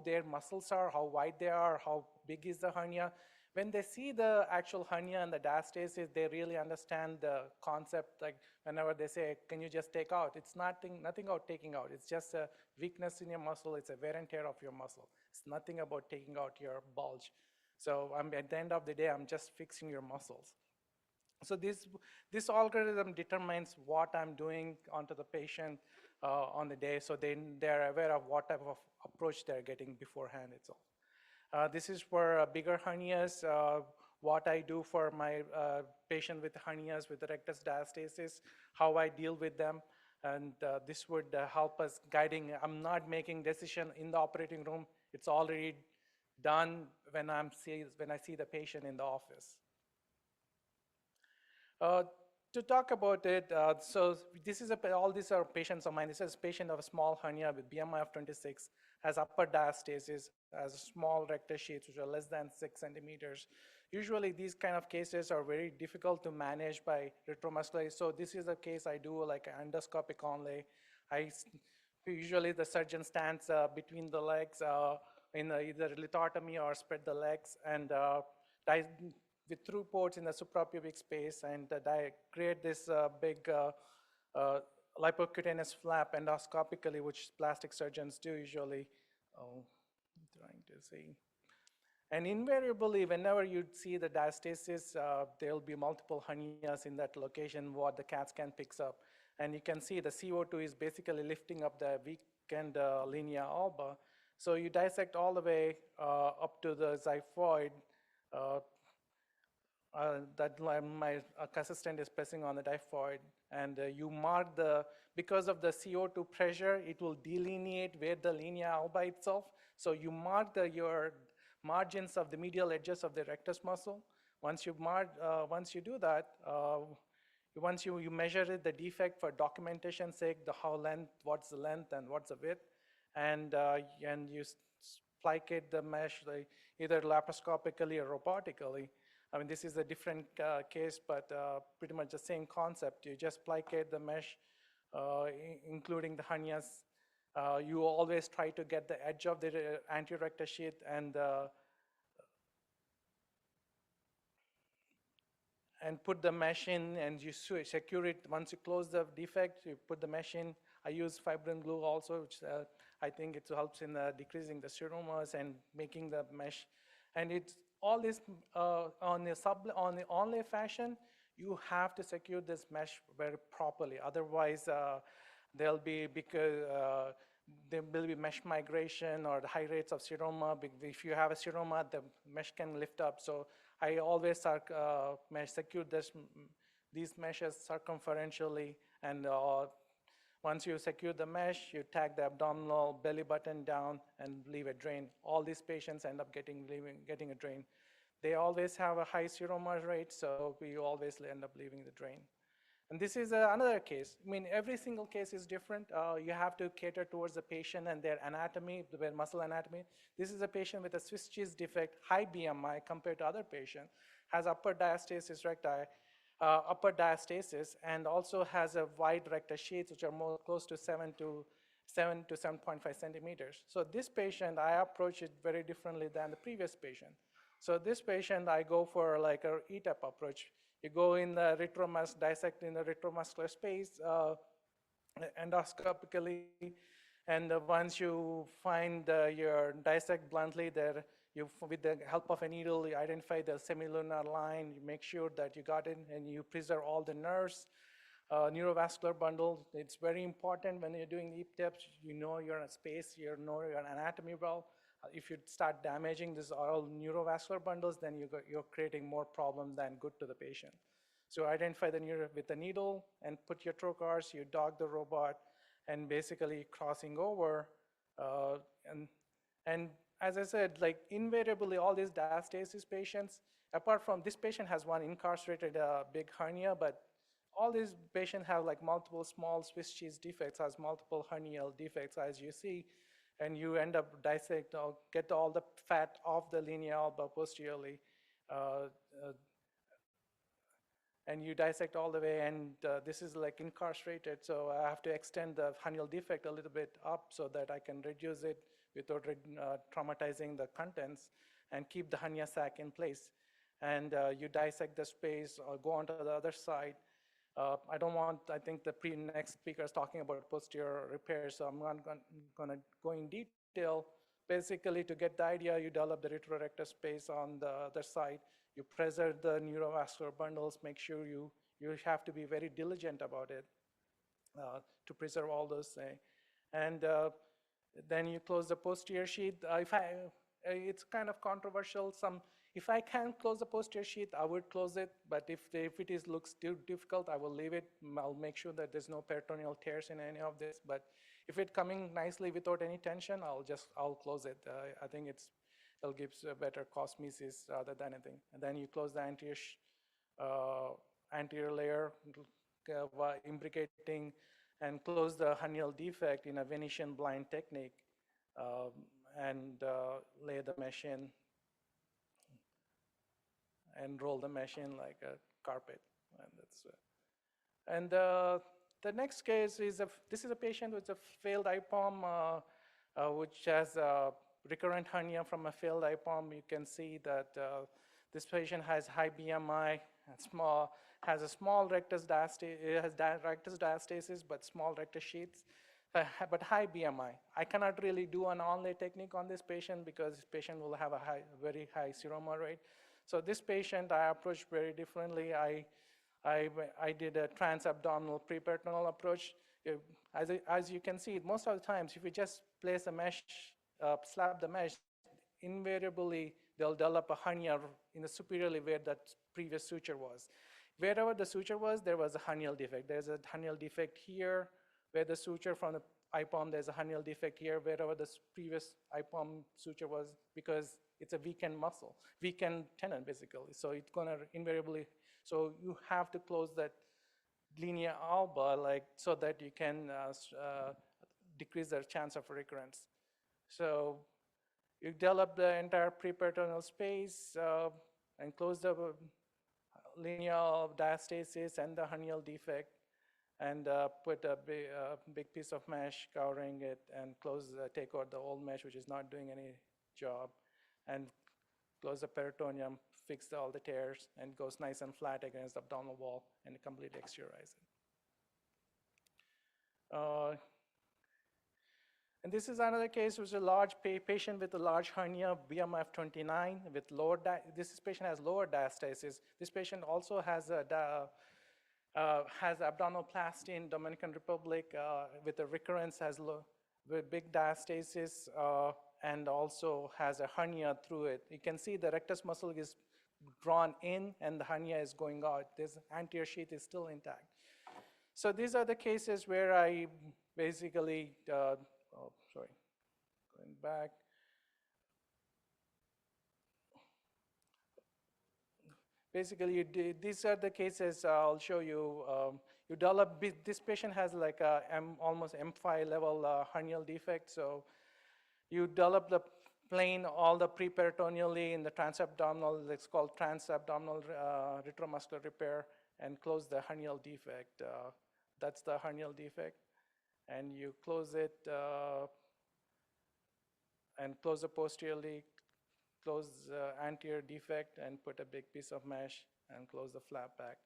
their muscles are, how wide they are, how big is the hernia. When they see the actual hernia and the diastasis, they really understand the concept. Like whenever they say, can you just take out? It's nothing about taking out. It's just a weakness in your muscle. It's a wear and tear of your muscle. It's nothing about taking out your bulge. So at the end of the day, I'm just fixing your muscles. So this algorithm determines what I'm doing onto the patient on the day, so they're aware of what type of approach they're getting beforehand itself. This is for bigger hernias. What I do for my patient with hernias with rectus diastasis, how I deal with them, and this would help us guiding. I'm not making decision in the operating room. It's already done when I see the patient in the office. To talk about it, so all these are patients of mine. This is a patient of a small hernia with BMI of 26, has upper diastasis, has small rectus sheaths which are less than 6 centimeters. Usually these kind of cases are very difficult to manage by retromuscular. So this is a case I do like an endoscopic onlay. Usually the surgeon stands between the legs in either lithotomy or spread the legs, and with through ports in the suprapubic space, and create this big lipocutaneous flap endoscopically, which plastic surgeons do usually. I'm trying to see. And invariably, whenever you see the diastasis, there'll be multiple hernias in that location, what the CAT scan picks up. And you can see the CO2 is basically lifting up the weakened linea alba. So you dissect all the way up to the xiphoid. That my assistant is pressing on the xiphoid, and you mark because of the CO2 pressure, it will delineate where the linea alba itself. So you mark your margins of the medial edges of the rectus muscle. Once you do that, once you measure it, the defect for documentation sake, what's the length and what's the width, and you plicate the mesh either laparoscopically or robotically. I mean, this is a different case, but pretty much the same concept. You just plicate the mesh, including the hernias. You always try to get the edge of the anterior rectus sheath and put the mesh in, and you secure it. Once you close the defect, you put the mesh in. I use fibrin glue also, which I think it helps in decreasing the seromas and making the mesh. And it's all this on the onlay fashion. You have to secure this mesh very properly. Otherwise, there'll be there will be mesh migration or the high rates of seroma. If you have a seroma, the mesh can lift up. So I always secure these meshes circumferentially, and once you secure the mesh, you tag the abdominal belly button down and leave a drain. All these patients end up getting a drain. They always have a high seroma rate, so we always end up leaving the drain. And this is another case. I mean, every single case is different. You have to cater towards the patient and their anatomy, their muscle anatomy. This is a patient with a Swiss cheese defect, high BMI compared to other patients, has upper diastasis recti, upper diastasis, and also has a wide rectus sheaths, which are more close to 7 to 7.5 centimeters. So this patient, I approach it very differently than the previous patient. So this patient, I go for like a E-TAP approach. You go in the dissect in the retromuscular space endoscopically, and once you find your dissect bluntly there, with the help of a needle, you identify the semilunar line, you make sure that you got it, and you preserve all the nerves, neurovascular bundle. It's very important when you're doing E-TAPs, you know your space, you know your anatomy well. If you start damaging these oral neurovascular bundles, then you're creating more problem than good to the patient. So identify the with the needle and put your trocars, you dog the robot, and basically crossing over. And as I said, like invariably all these diastasis patients, apart from this patient has one incarcerated big hernia, but all these patients have like multiple small Swiss cheese defects, has multiple hernial defects, as you see, and you end up get all the fat off the linea alba posteriorly, and you dissect all the way, and this is like incarcerated, so I have to extend the hernial defect a little bit up so that I can reduce it without traumatizing the contents and keep the hernia sac in place. And you dissect the space or go onto the other side. I think the next speaker is talking about posterior repair, so I'm not gonna go in detail. Basically, to get the idea, you develop the retrorectus space on the other side. You preserve the neurovascular bundles, make sure you have to be very diligent about it to preserve all those things. And then you close the posterior sheath. It's kind of controversial. If I can close the posterior sheath, I would close it, but if it looks too difficult, I will leave it. I'll make sure that there's no peritoneal tears in any of this, but if it's coming nicely without any tension, I'll close it. I think it'll give a better cosmesis rather than anything. And then you close the anterior layer, imbricating, and close the hernial defect in a Venetian blind technique, and lay the mesh in and roll the mesh in like a carpet. And the next case is this is a patient with a failed IPOM, which has a recurrent hernia from a failed IPOM. You can see that this patient has high BMI, has a small rectus diastasis, but small rectus sheaths, but high BMI. I cannot really do an onlay technique on this patient because this patient will have a very high seroma rate. So this patient I approached very differently. I I did a transabdominal preperitoneal approach. As you can see, most of the times, if you just place a mesh, slap the mesh, invariably they'll develop a hernia in the superiorly where that previous suture was. Wherever the suture was, there was a hernial defect. There's a hernial defect here, where the suture from the IPOM, there's a hernial defect here, wherever the previous IPOM suture was, because it's a weakened muscle, weakened tendon, basically. So it's gonna invariably, so you have to close that linea alba, so that you can decrease the chance of recurrence. So you develop the entire preperitoneal space and close the linea of diastasis and the hernial defect, and put a big piece of mesh covering it, and take out the old mesh, which is not doing any job, and close the peritoneum, fix all the tears, and goes nice and flat against the abdominal wall, and completely exteriorize it. And this is another case with a large patient with a large hernia, BMI of 29, with lower, this patient has lower diastasis. This patient also has abdominoplasty in Dominican Republic with a recurrence, with big diastasis, and also has a hernia through it. You can see the rectus muscle is drawn in and the hernia is going out. This anterior sheath is still intact. So these are the cases where I basically, going back. Basically, these are the cases I'll show you. You develop, this patient has like a almost M5 level hernial defect. So you develop the plane, all the preperitoneally in the transabdominal, it's called transabdominal retromuscular repair, and close the hernial defect. That's the hernial defect. And you close it and close it posteriorly, close the anterior defect, and put a big piece of mesh and close the flap back.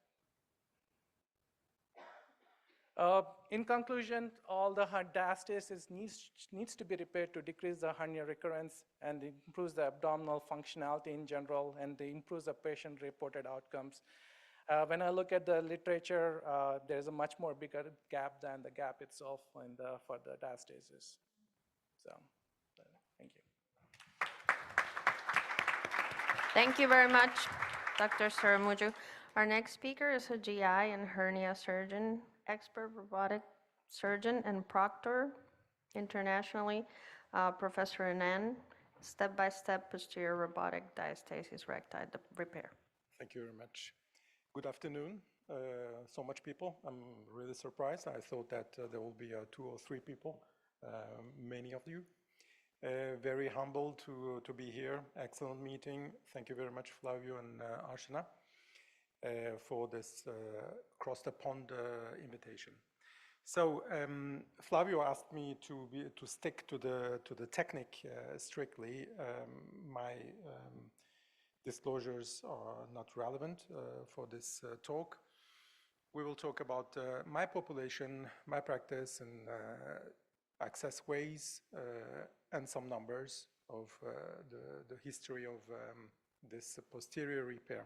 In conclusion, all the diastasis needs to be repaired to decrease the hernia recurrence and improves the abdominal functionality in general, and improves the patient-reported outcomes. When I look at the literature, there's a much more bigger gap than the gap itself for the diastasis. So, thank you. Thank you very much, Dr. Saramuju. Our next speaker is a GI and hernia surgeon, expert robotic surgeon and proctor internationally, Professor Anand, step-by-step posterior robotic diastasis recti repair. Thank you very much. Good afternoon. So much people. I'm really surprised. I thought that there will be 2 or 3 people, many of you. Very humbled to be here. Excellent meeting. Thank you very much, Flavio and Archana, for this cross the pond invitation. So Flavio asked me to stick to the technique strictly. My disclosures are not relevant for this talk. We will talk about my population, my practice, and access ways, and some numbers of the history of this posterior repair.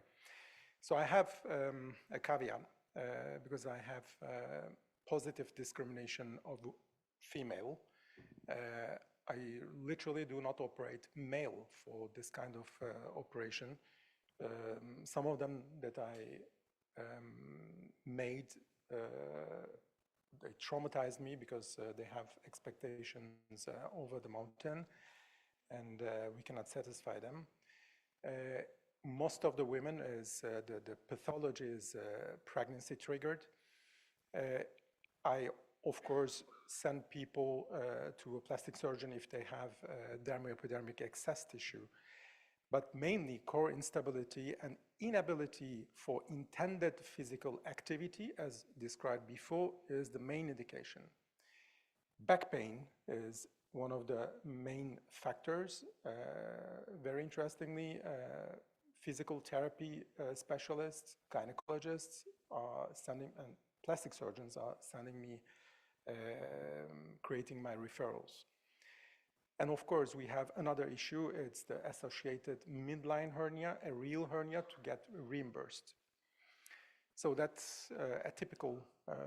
So I have a caveat, because I have positive discrimination of female. I literally do not operate male for this kind of operation. Some of them that I made, they traumatized me because they have expectations over the mountain, and we cannot satisfy them. Most of the women is, the pathology is pregnancy triggered. I, of course, send people to a plastic surgeon if they have dermoepidermic excess tissue. But mainly core instability and inability for intended physical activity, as described before, is the main indication. Back pain is one of the main factors. Very interestingly, physical therapy specialists, gynecologists are sending, and plastic surgeons are sending me, creating my referrals. And of course, we have another issue. It's the associated midline hernia, a real hernia, to get reimbursed. So that's a typical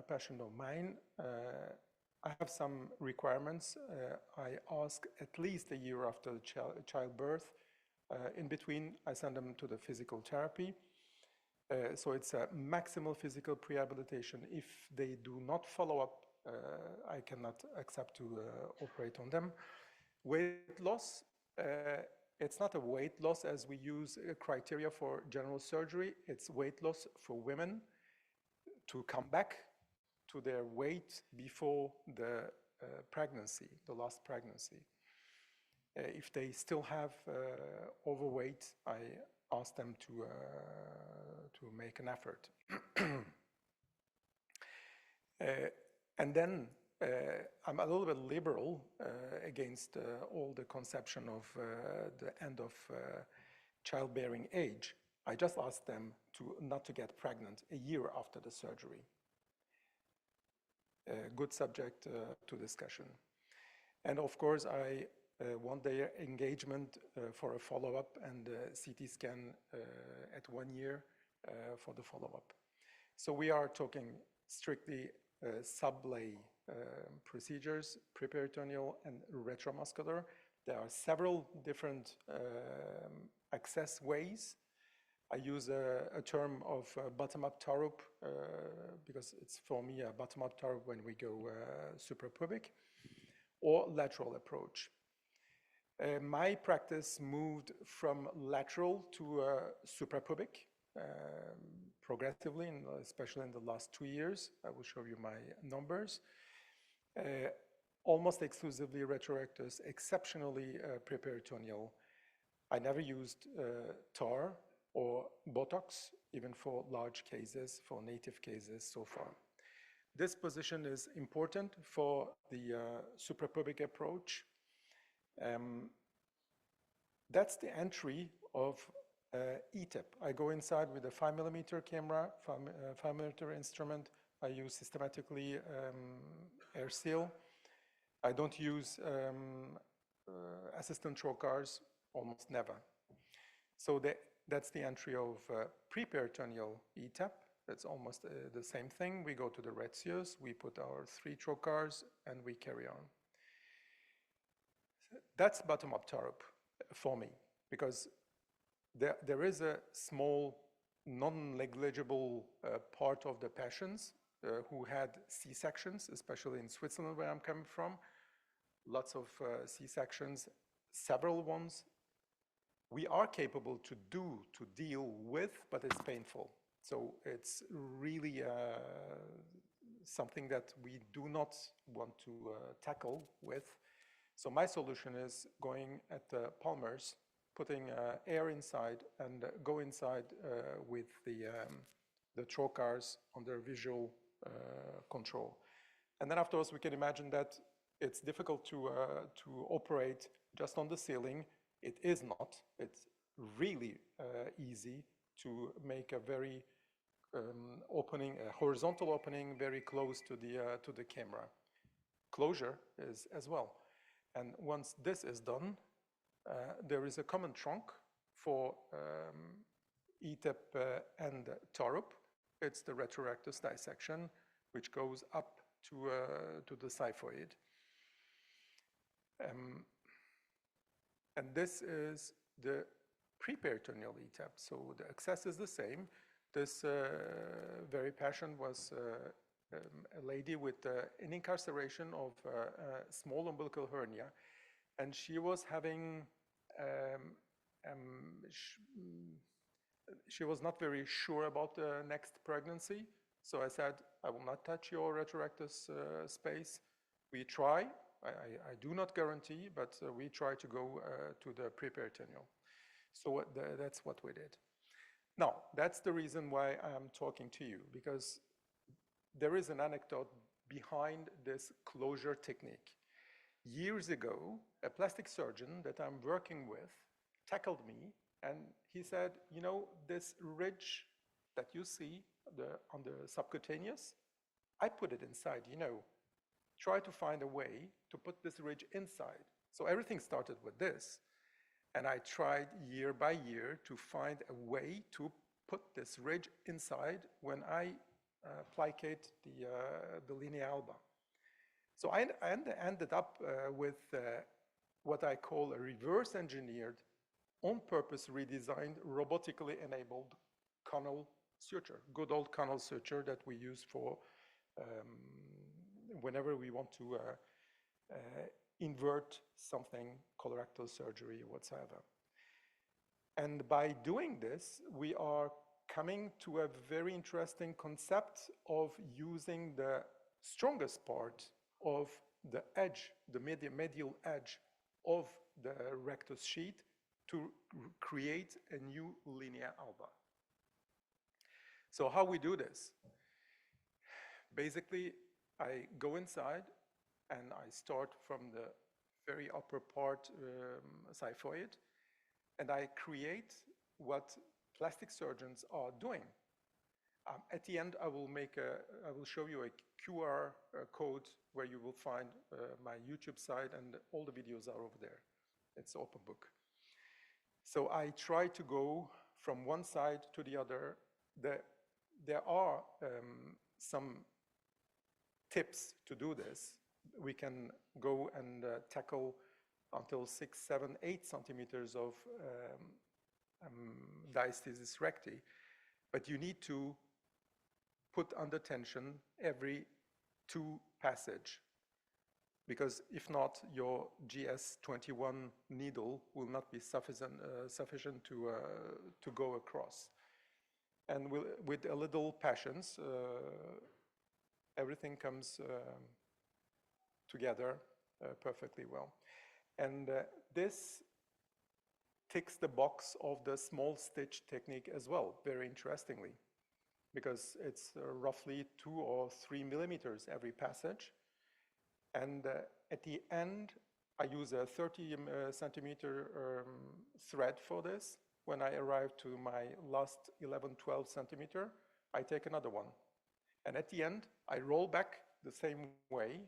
patient of mine. I have some requirements. I ask at least a year after the childbirth. In between, I send them to the physical therapy. So it's a maximal physical prehabilitation. If they do not follow up, I cannot accept to operate on them. Weight loss, it's not a weight loss as we use criteria for general surgery. It's weight loss for women to come back to their weight before the pregnancy, the last pregnancy. If they still have overweight, I ask them to make an effort. And then I'm a little bit liberal against all the conception of the end of childbearing age. I just ask them not to get pregnant a year after the surgery. Good subject to discussion. And of course, I want their engagement for a follow-up and CT scan at 1 year for the follow-up. So we are talking strictly sublay procedures, preperitoneal and retromuscular. There are several different access ways. I use a term of bottom-up TARUP because it's for me a bottom-up TARUP when we go suprapubic, or lateral approach. My practice moved from lateral to suprapubic progressively, especially in the last 2 years. I will show you my numbers. Almost exclusively retrorectus, exceptionally preperitoneal. I never used TAR or Botox, even for large cases, for native cases so far. This position is important for the suprapubic approach. That's the entry of ETEP. I go inside with a 5mm camera, 5mm instrument. I use systematically air seal. I don't use assistant trocars, almost never. So that's the entry of preperitoneal ETEP. That's almost the same thing. We go to the Retzius, we put our 3 trocars, and we carry on. That's bottom-up TARUP for me, because there is a small, non-negligible part of the patients who had C-sections, especially in Switzerland, where I'm coming from. Lots of C-sections, several ones. We are capable to deal with, but it's painful. So it's really something that we do not want to tackle with. So my solution is going at the palmars, putting air inside and go inside with the trocars under visual control. And then afterwards, we can imagine that it's difficult to operate just on the ceiling. It is not. It's really easy to make a very opening, a horizontal opening, very close to the camera. Closure is as well. And once this is done, there is a common trunk for ETEP and TARUP. It's the retrorectus dissection, which goes up to the xiphoid. And this is the preperitoneal ETEP. So the access is the same. This very patient was a lady with an incarceration of a small umbilical hernia. And she was having, she was not very sure about the next pregnancy. So I said, I will not touch your retrorectus space. We try. I do not guarantee, but we try to go to the preperitoneal. So that's what we did. Now, that's the reason why I'm talking to you, because there is an anecdote behind this closure technique. Years ago, a plastic surgeon that I'm working with tackled me, and he said, you know, this ridge that you see on the subcutaneous, I put it inside, you know. Try to find a way to put this ridge inside. So everything started with this. And I tried year by year to find a way to put this ridge inside when I plicate the linea alba. So I ended up with what I call a reverse engineered, on purpose redesigned, robotically enabled canal suture, good old canal suture that we use for whenever we want to invert something, colorectal surgery or whatsoever. And by doing this, we are coming to a very interesting concept of using the strongest part of the edge, the medial edge of the rectus sheath to create a new linea alba. So how we do this? Basically, I go inside and I start from the very upper part, xiphoid, and I create what plastic surgeons are doing. At the end, I will show you a QR code where you will find my YouTube site, and all the videos are over there. It's open book. So I try to go from one side to the other. There are some tips to do this. We can go and tackle until 6, 7, 8 centimeters of diastasis recti, but you need to put under tension every 2 passage, because if not, your GS21 needle will not be sufficient to go across. And with a little patience, everything comes together perfectly well. And this ticks the box of the small stitch technique as well, very interestingly, because it's roughly 2 or 3 millimeters every passage. And at the end, I use a 30 centimeter thread for this. When I arrive to my last 11, 12 centimeter, I take another one. And at the end, I roll back the same way,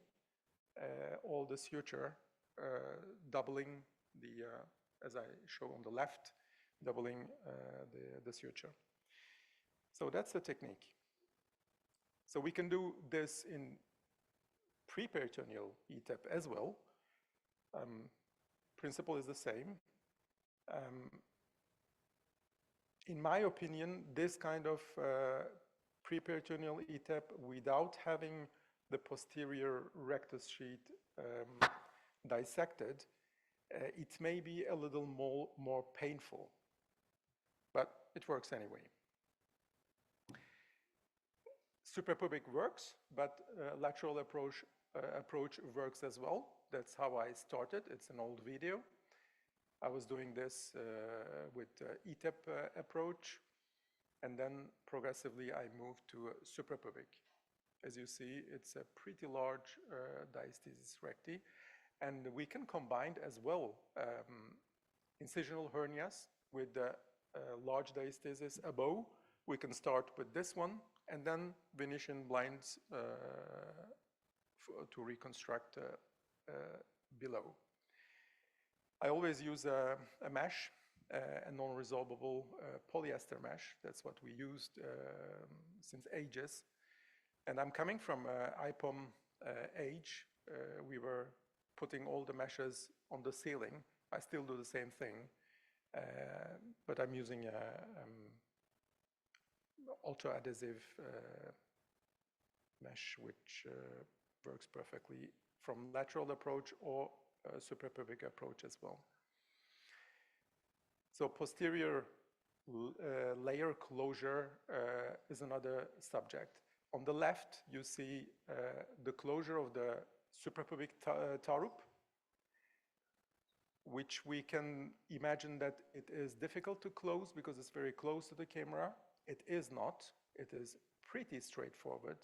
all the suture, doubling the, as I show on the left, doubling the suture. So that's the technique. So we can do this in pre-peritoneal ETEP as well. Principle is the same. In my opinion, this kind of pre-peritoneal ETEP without having the posterior rectus sheath dissected, it may be a little more painful, but it works anyway. Suprapubic works, but lateral approach works as well. That's how I started. It's an old video. I was doing this with ETEP approach, and then progressively I moved to suprapubic. As you see, it's a pretty large diastasis recti, and we can combine as well incisional hernias with the large diastasis above. We can start with this one, and then Venetian blinds to reconstruct below. I always use a mesh, a non-resorbable polyester mesh. That's what we used since ages. And I'm coming from IPOM age. We were putting all the meshes on the ceiling. I still do the same thing, but I'm using ultra-adhesive mesh, which works perfectly from lateral approach or suprapubic approach as well. So posterior layer closure is another subject. On the left, you see the closure of the suprapubic tarup, which we can imagine that it is difficult to close because it's very close to the camera. It is not. It is pretty straightforward,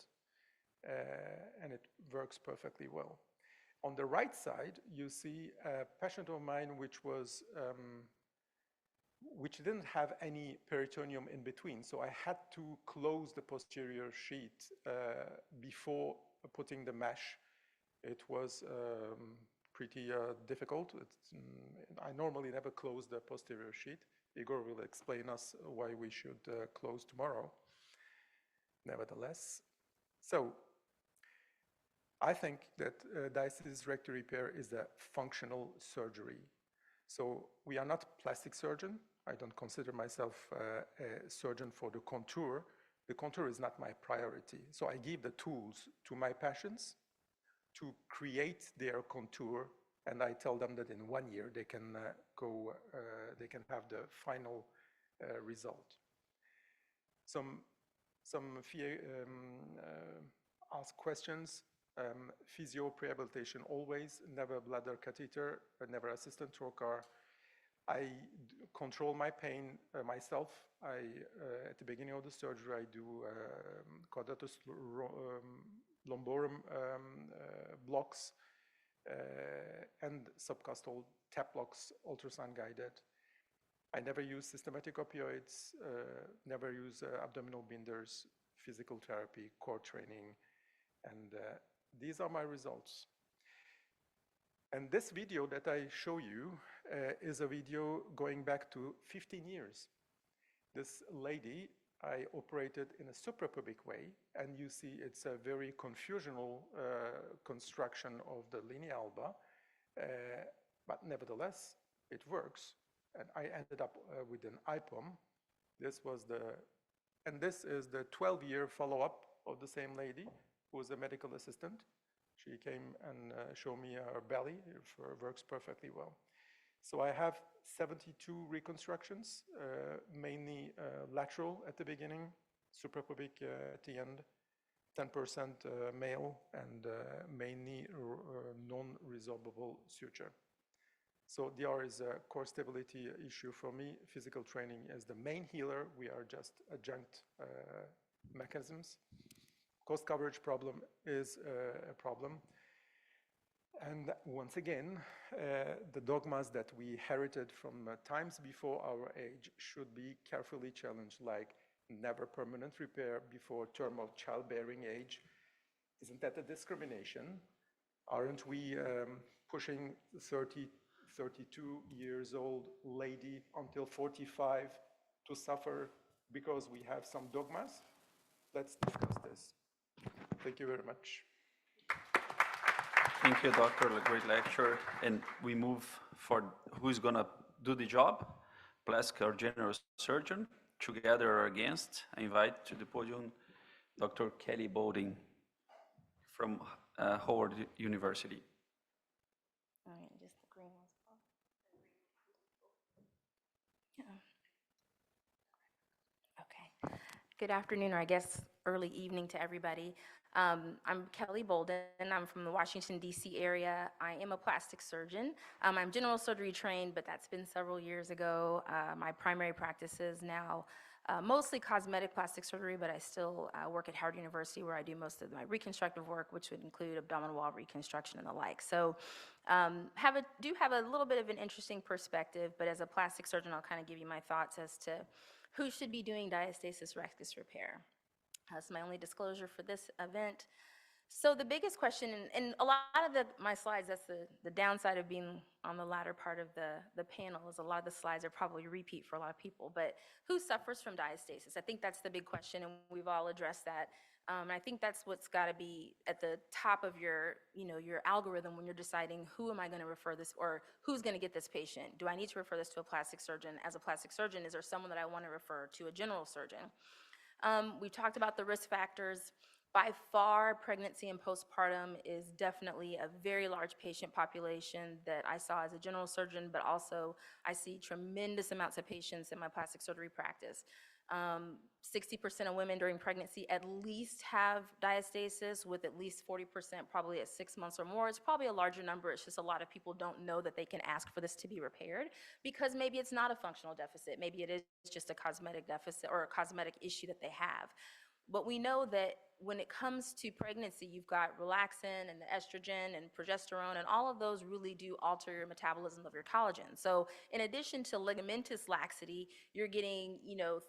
and it works perfectly well. On the right side, you see a patient of mine which didn't have any peritoneum in between. So I had to close the posterior sheath before putting the mesh. It was pretty difficult. I normally never close the posterior sheath. Igor will explain us why we should close tomorrow. Nevertheless, so I think that diastasis recti repair is a functional surgery. So we are not plastic surgeon. I don't consider myself a surgeon for the contour. The contour is not my priority. So I give the tools to my patients to create their contour, and I tell them that in 1 year they can they can have the final result. Some ask questions. Physio prehabilitation always, never bladder catheter, never assistant trocar. I control my pain myself. At the beginning of the surgery, I do quadratus lumborum blocks and subcostal tap blocks, ultrasound guided. I never use systematic opioids, never use abdominal binders, physical therapy, core training, and these are my results. And this video that I show you is a video going back to 15 years. This lady I operated in a suprapubic way, and you see it's a very confusional construction of the linea alba, but nevertheless, it works. And I ended up with an IPOM. This is the 12-year follow-up of the same lady who was a medical assistant. She came and showed me her belly. It works perfectly well. So I have 72 reconstructions, mainly lateral at the beginning, suprapubic at the end, 10% male, and mainly non-resorbable suture. So there is a core stability issue for me. Physical training is the main healer. We are just adjunct mechanisms. Cost coverage problem is a problem. And once again, the dogmas that we inherited from times before our age should be carefully challenged, like never permanent repair before term of childbearing age. Isn't that a discrimination? Aren't we pushing 30, 32 years old lady until 45 to suffer because we have some dogmas? Let's discuss this. Thank you very much. Thank you, doctor. A great lecture. And we move for who's going to do the job, plastic or general surgeon, together or against. I invite to the podium Dr. Kelly Bowden from Howard University. All right, just the green ones. Yeah. Okay. Good afternoon, or I guess early evening to everybody. I'm Kelly Bolden. I'm from the Washington, D.C. area. I am a plastic surgeon. I'm general surgery trained, but that's been several years ago. My primary practice is now mostly cosmetic plastic surgery, but I still work at Howard University where I do most of my reconstructive work, which would include abdominal wall reconstruction and the like. So do have a little bit of an interesting perspective, but as a plastic surgeon, I'll kind of give you my thoughts as to who should be doing diastasis rectus repair. That's my only disclosure for this event. So the biggest question, and a lot of my slides, that's the downside of being on the latter part of the panel, is a lot of the slides are probably repeat for a lot of people, but who suffers from diastasis? I think that's the big question, and we've all addressed that. And I think that's what's gotta be at the top of your algorithm when you're deciding who am I gonna refer this, or who's gonna get this patient? Do I need to refer this to a plastic surgeon? As a plastic surgeon, is there someone that I wanna refer to a general surgeon? We talked about the risk factors. By far, pregnancy and postpartum is definitely a very large patient population that I saw as a general surgeon, but also I see tremendous amounts of patients in my plastic surgery practice. 60% of women during pregnancy at least have diastasis, with at least 40% probably at 6 months or more. It's probably a larger number. It's just a lot of people don't know that they can ask for this to be repaired because maybe it's not a functional deficit. Maybe it is just a cosmetic deficit or a cosmetic issue that they have. But we know that when it comes to pregnancy, you've got relaxin and the estrogen and progesterone, and all of those really do alter your metabolism of your collagen. So in addition to ligamentous laxity, you're getting,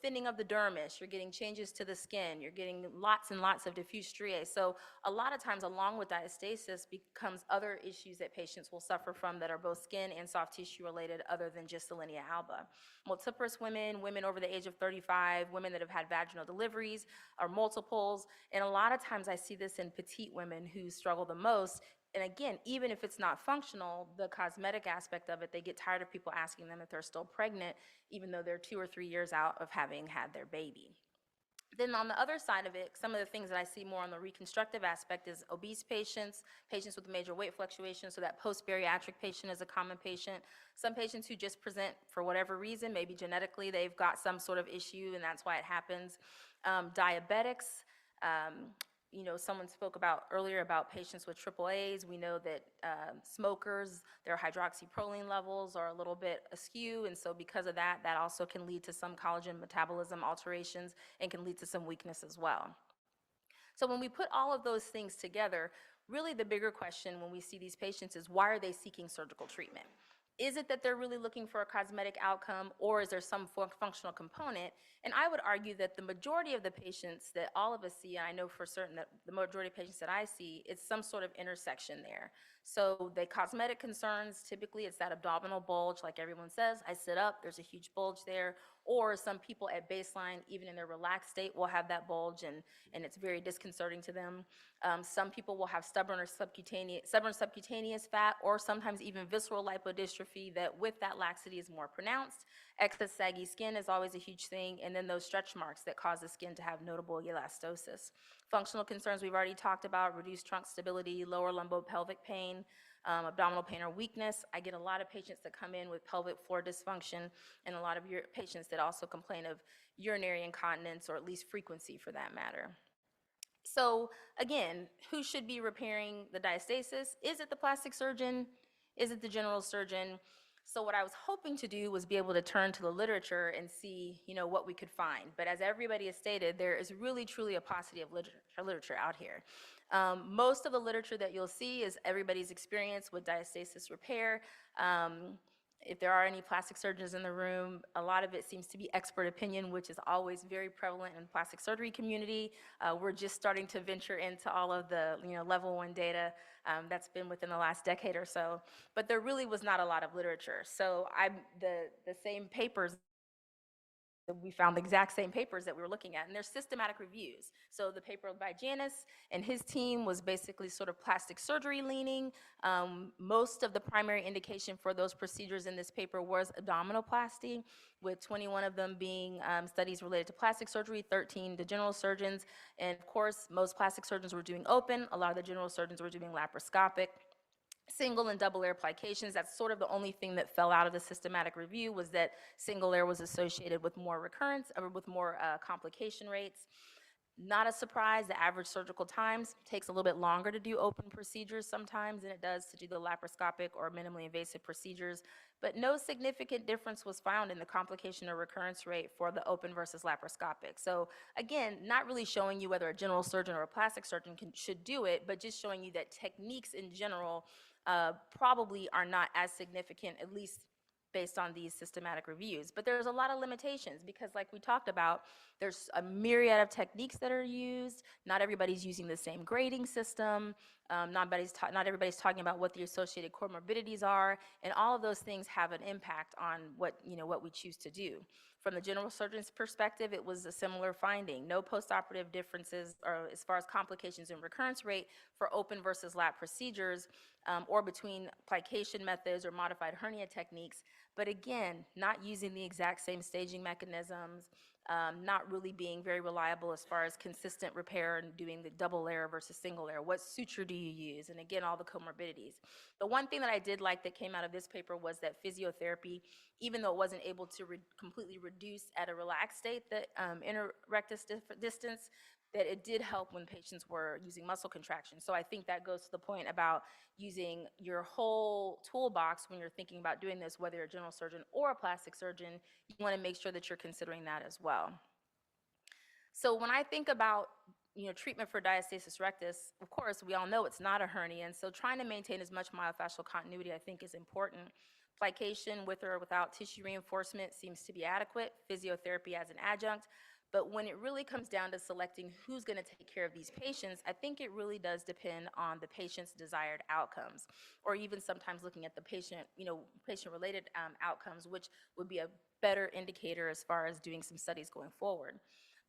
thinning of the dermis, you're getting changes to the skin, you're getting lots and lots of diffuse striae. So a lot of times, along with diastasis, becomes other issues that patients will suffer from that are both skin and soft tissue related, other than just the linea alba. Multiparous women, women over the age of 35, women that have had vaginal deliveries or multiples, and a lot of times I see this in petite women who struggle the most. And again, even if it's not functional, the cosmetic aspect of it, they get tired of people asking them if they're still pregnant, even though they're 2 or 3 years out of having had their baby. Then on the other side of it, some of the things that I see more on the reconstructive aspect is obese patients, patients with major weight fluctuation, so that post-bariatric patient is a common patient. Some patients who just present for whatever reason, maybe genetically they've got some sort of issue and that's why it happens. Diabetics, someone spoke about earlier about patients with AAAs. We know that smokers, their hydroxyproline levels are a little bit askew, and so because of that, that also can lead to some collagen metabolism alterations and can lead to some weakness as well. So when we put all of those things together, really the bigger question when we see these patients is, why are they seeking surgical treatment? Is it that they're really looking for a cosmetic outcome, or is there some functional component? And I would argue that the majority of the patients that all of us see, and I know for certain that the majority of patients that I see, it's some sort of intersection there. So the cosmetic concerns, typically it's that abdominal bulge, like everyone says, I sit up, there's a huge bulge there, or some people at baseline, even in their relaxed state, will have that bulge, and it's very disconcerting to them. Some people will have stubborn subcutaneous fat, or sometimes even visceral lipodystrophy that with that laxity is more pronounced. Excess saggy skin is always a huge thing, and then those stretch marks that cause the skin to have notable elastosis. Functional concerns we've already talked about: reduced trunk stability, lower lumbopelvic pain, abdominal pain or weakness. I get a lot of patients that come in with pelvic floor dysfunction, and a lot of patients that also complain of urinary incontinence, or at least frequency for that matter. So again, who should be repairing the diastasis? Is it the plastic surgeon? Is it the general surgeon? So what I was hoping to do was be able to turn to the literature and see, what we could find. But as everybody has stated, there is really, truly a paucity of literature out here. Most of the literature that you'll see is everybody's experience with diastasis repair. If there are any plastic surgeons in the room, a lot of it seems to be expert opinion, which is always very prevalent in the plastic surgery community. We're just starting to venture into all of the level 1 data that's been within the last decade or so, but there really was not a lot of literature. So the same papers, we found the exact same papers that we were looking at, and they're systematic reviews. So the paper by Janis and his team was basically sort of plastic surgery leaning. Most of the primary indication for those procedures in this paper was abdominoplasty, with 21 of them being studies related to plastic surgery, 13 to general surgeons. And of course, most plastic surgeons were doing open. A lot of the general surgeons were doing laparoscopic. Single and double layer plications, that's sort of the only thing that fell out of the systematic review, was that single layer was associated with more recurrence, or with more complication rates. Not a surprise, the average surgical times takes a little bit longer to do open procedures sometimes than it does to do the laparoscopic or minimally invasive procedures, but no significant difference was found in the complication or recurrence rate for the open versus laparoscopic. So again, not really showing you whether a general surgeon or a plastic surgeon should do it, but just showing you that techniques in general probably are not as significant, at least based on these systematic reviews. But there's a lot of limitations because, like we talked about, there's a myriad of techniques that are used. Not everybody's using the same grading system. Not everybody's talking about what the associated comorbidities are, and all of those things have an impact on what we choose to do. From the general surgeon's perspective, it was a similar finding. No postoperative differences or as far as complications and recurrence rate for open versus lap procedures, or between plication methods or modified hernia techniques. But again, not using the exact same staging mechanisms, not really being very reliable as far as consistent repair and doing the double layer versus single layer. What suture do you use? And again, all the comorbidities. The one thing that I did like that came out of this paper was that physiotherapy, even though it wasn't able to completely reduce at a relaxed state the inner rectus distance, that it did help when patients were using muscle contraction. So I think that goes to the point about using your whole toolbox when you're thinking about doing this, whether you're a general surgeon or a plastic surgeon. You want to make sure that you're considering that as well. So when I think about treatment for diastasis rectus, of course, we all know it's not a hernia, and so trying to maintain as much myofascial continuity, I think, is important. Plication with or without tissue reinforcement seems to be adequate, physiotherapy as an adjunct, but when it really comes down to selecting who's going to take care of these patients, I think it really does depend on the patient's desired outcomes, or even sometimes looking at the patient, patient-related outcomes, which would be a better indicator as far as doing some studies going forward.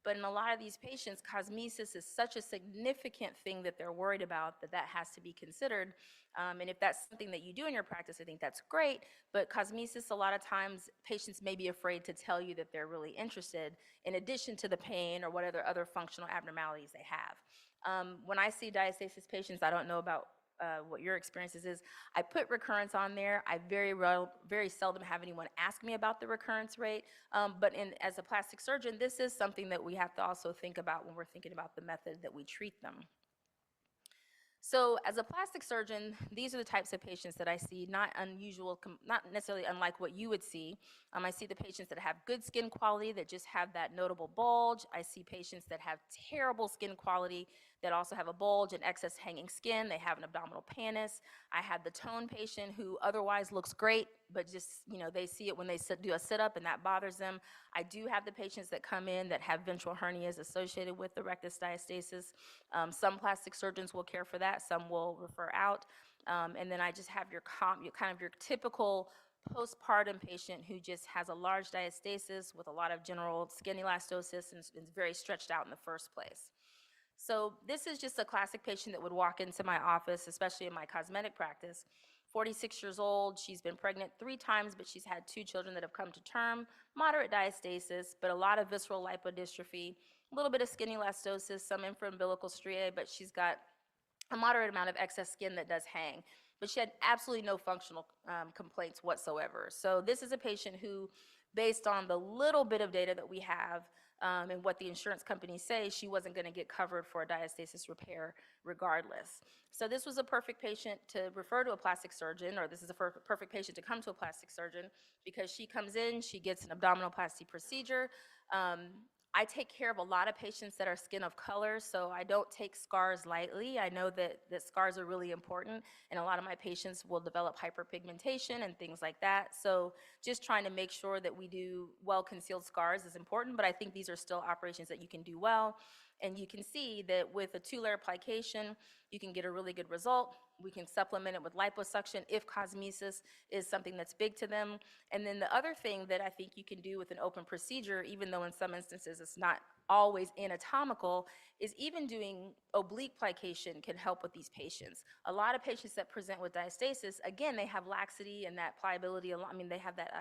But in a lot of these patients, cosmesis is such a significant thing that they're worried about that has to be considered. And if that's something that you do in your practice, I think that's great. But cosmesis, a lot of times, patients may be afraid to tell you that they're really interested, in addition to the pain or whatever other functional abnormalities they have. When I see diastasis patients, I don't know about what your experiences is. I put recurrence on there. I very seldom have anyone ask me about the recurrence rate, but as a plastic surgeon, this is something that we have to also think about when we're thinking about the method that we treat them. So as a plastic surgeon, these are the types of patients that I see, not unusual, not necessarily unlike what you would see. I see the patients that have good skin quality that just have that notable bulge. I see patients that have terrible skin quality that also have a bulge and excess hanging skin. They have an abdominal pannus. I had the tone patient who otherwise looks great, but just, they see it when they do a sit-up and that bothers them. I do have the patients that come in that have ventral hernias associated with the rectus diastasis. Some plastic surgeons will care for that. Some will refer out. And then I just have your typical postpartum patient who just has a large diastasis with a lot of general skin elastosis and is very stretched out in the first place. So this is just a classic patient that would walk into my office, especially in my cosmetic practice. 46 years old, she's been pregnant 3 times, but she's had 2 children that have come to term, moderate diastasis, but a lot of visceral lipodystrophy, a little bit of skin elastosis, some infraumbilical striae, but she's got a moderate amount of excess skin that does hang. But she had absolutely no functional complaints whatsoever. So this is a patient who, based on the little bit of data that we have, and what the insurance companies say, she wasn't going to get covered for a diastasis repair regardless. So this was a perfect patient to refer to a plastic surgeon, or this is a perfect patient to come to a plastic surgeon, because she comes in, she gets an abdominoplasty procedure. I take care of a lot of patients that are skin of color, so I don't take scars lightly. I know that scars are really important, and a lot of my patients will develop hyperpigmentation and things like that. So just trying to make sure that we do well-concealed scars is important, but I think these are still operations that you can do well. And you can see that with a 2-layer plication, you can get a really good result. We can supplement it with liposuction if cosmesis is something that's big to them. And then the other thing that I think you can do with an open procedure, even though in some instances it's not always anatomical, is even doing oblique plication can help with these patients. A lot of patients that present with diastasis, again, they have laxity and that pliability, they have that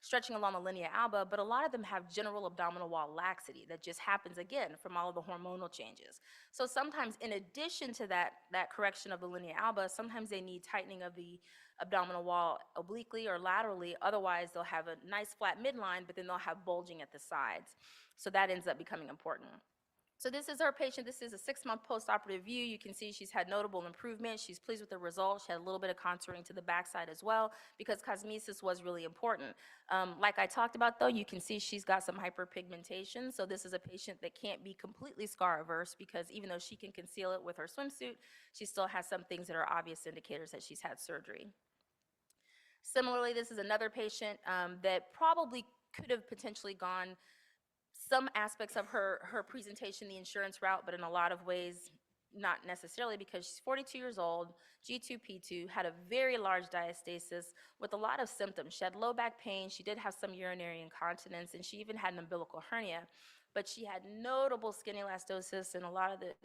stretching along the linea alba, but a lot of them have general abdominal wall laxity that just happens, again, from all of the hormonal changes. So sometimes in addition to that correction of the linea alba, sometimes they need tightening of the abdominal wall obliquely or laterally. Otherwise, they'll have a nice flat midline, but then they'll have bulging at the sides. So that ends up becoming important. So this is our patient. This is a 6-month postoperative view. You can see she's had notable improvement. She's pleased with the results. She had a little bit of contouring to the backside as well, because cosmesis was really important. Like I talked about, though, you can see she's got some hyperpigmentation. So this is a patient that can't be completely scar averse, because even though she can conceal it with her swimsuit, she still has some things that are obvious indicators that she's had surgery. Similarly, this is another patient that probably could have potentially gone some aspects of her presentation the insurance route, but in a lot of ways not necessarily, because she's 42 years old, G2P2, had a very large diastasis with a lot of symptoms. She had low back pain, she did have some urinary incontinence, and she even had an umbilical hernia. But she had notable skin elastosis and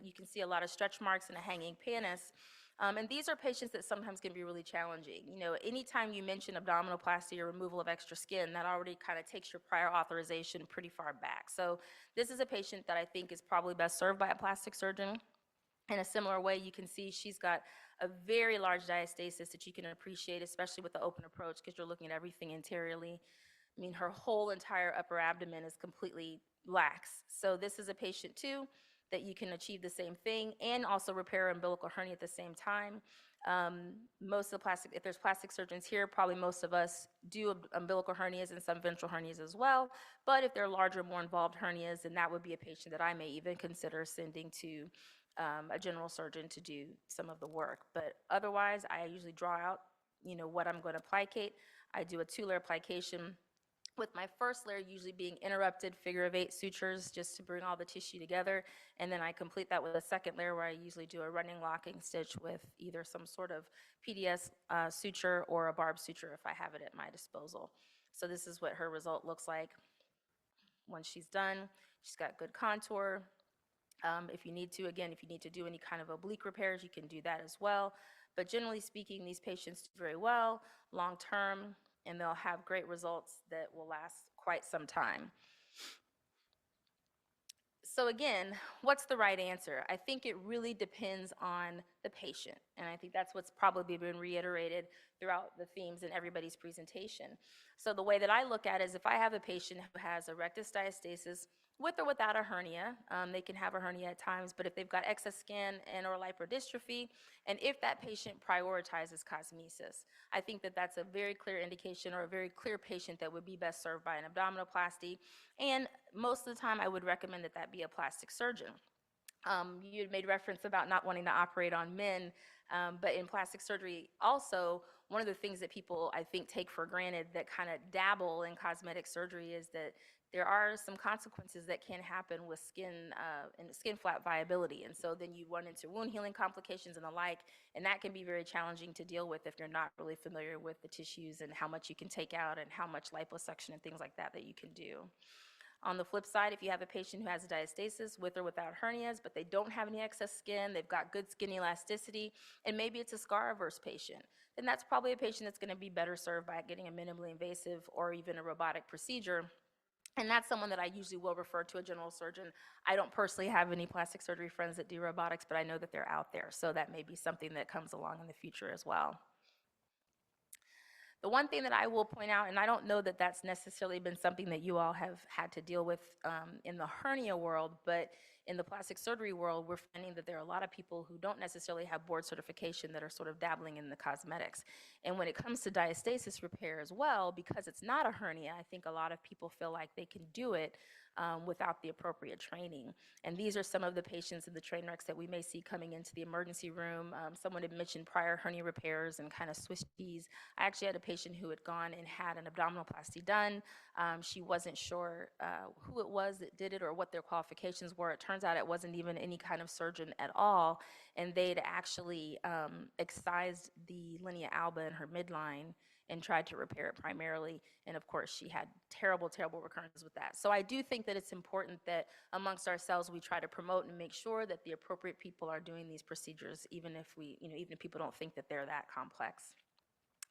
you can see a lot of stretch marks and a hanging pannus. And these are patients that sometimes can be really challenging. Anytime you mention abdominoplasty or removal of extra skin, that already kind of takes your prior authorization pretty far back. So this is a patient that I think is probably best served by a plastic surgeon. In a similar way, you can see she's got a very large diastasis that you can appreciate, especially with the open approach, because you're looking at everything interiorly. Her whole entire upper abdomen is completely lax. So this is a patient too that you can achieve the same thing and also repair umbilical hernia at the same time. Most of the plastic, if there's plastic surgeons here, probably most of us do umbilical hernias and some ventral hernias as well. But if they're larger, more involved hernias, then that would be a patient that I may even consider sending to a general surgeon to do some of the work. But otherwise, I usually draw out, what I'm going to plicate. I do a 2-layer plication, with my first layer usually being interrupted figure-of-8 sutures just to bring all the tissue together. And then I complete that with a second layer where I usually do a running locking stitch with either some sort of PDS suture or a barb suture if I have it at my disposal. So this is what her result looks like once she's done. She's got good contour. If you need to do any kind of oblique repairs, you can do that as well. But generally speaking, these patients do very well long-term, and they'll have great results that will last quite some time. So again, what's the right answer? I think it really depends on the patient, and I think that's what's probably been reiterated throughout the themes in everybody's presentation. So the way that I look at it is if I have a patient who has a rectus diastasis with or without a hernia, they can have a hernia at times, but if they've got excess skin and or lipodystrophy, and if that patient prioritizes cosmesis, I think that that's a very clear indication or a very clear patient that would be best served by an abdominoplasty. And most of the time, I would recommend that that be a plastic surgeon. You had made reference about not wanting to operate on men, but in plastic surgery also, one of the things that people, I think, take for granted that kind of dabble in cosmetic surgery is that there are some consequences that can happen with skin and skin flap viability. And so then you run into wound healing complications and the like, and that can be very challenging to deal with if you're not really familiar with the tissues and how much you can take out and how much liposuction and things like that that you can do. On the flip side, if you have a patient who has a diastasis with or without hernias, but they don't have any excess skin, they've got good skin elasticity, and maybe it's a scar-averse patient, then that's probably a patient that's going to be better served by getting a minimally invasive or even a robotic procedure. And that's someone that I usually will refer to a general surgeon. I don't personally have any plastic surgery friends that do robotics, but I know that they're out there, so that may be something that comes along in the future as well. The one thing that I will point out, and I don't know that that's necessarily been something that you all have had to deal with in the hernia world, but in the plastic surgery world, we're finding that there are a lot of people who don't necessarily have board certification that are sort of dabbling in the cosmetics. And when it comes to diastasis repair as well, because it's not a hernia, I think a lot of people feel like they can do it without the appropriate training. And these are some of the patients in the train wrecks that we may see coming into the emergency room. Someone had mentioned prior hernia repairs and kind of Swiss cheese. I actually had a patient who had gone and had an abdominoplasty done. She wasn't sure who it was that did it or what their qualifications were. It turns out it wasn't even any kind of surgeon at all, and they'd actually excised the linea alba in her midline and tried to repair it primarily. And of course, she had terrible, terrible recurrences with that. So I do think that it's important that amongst ourselves, we try to promote and make sure that the appropriate people are doing these procedures, even if even if people don't think that they're that complex.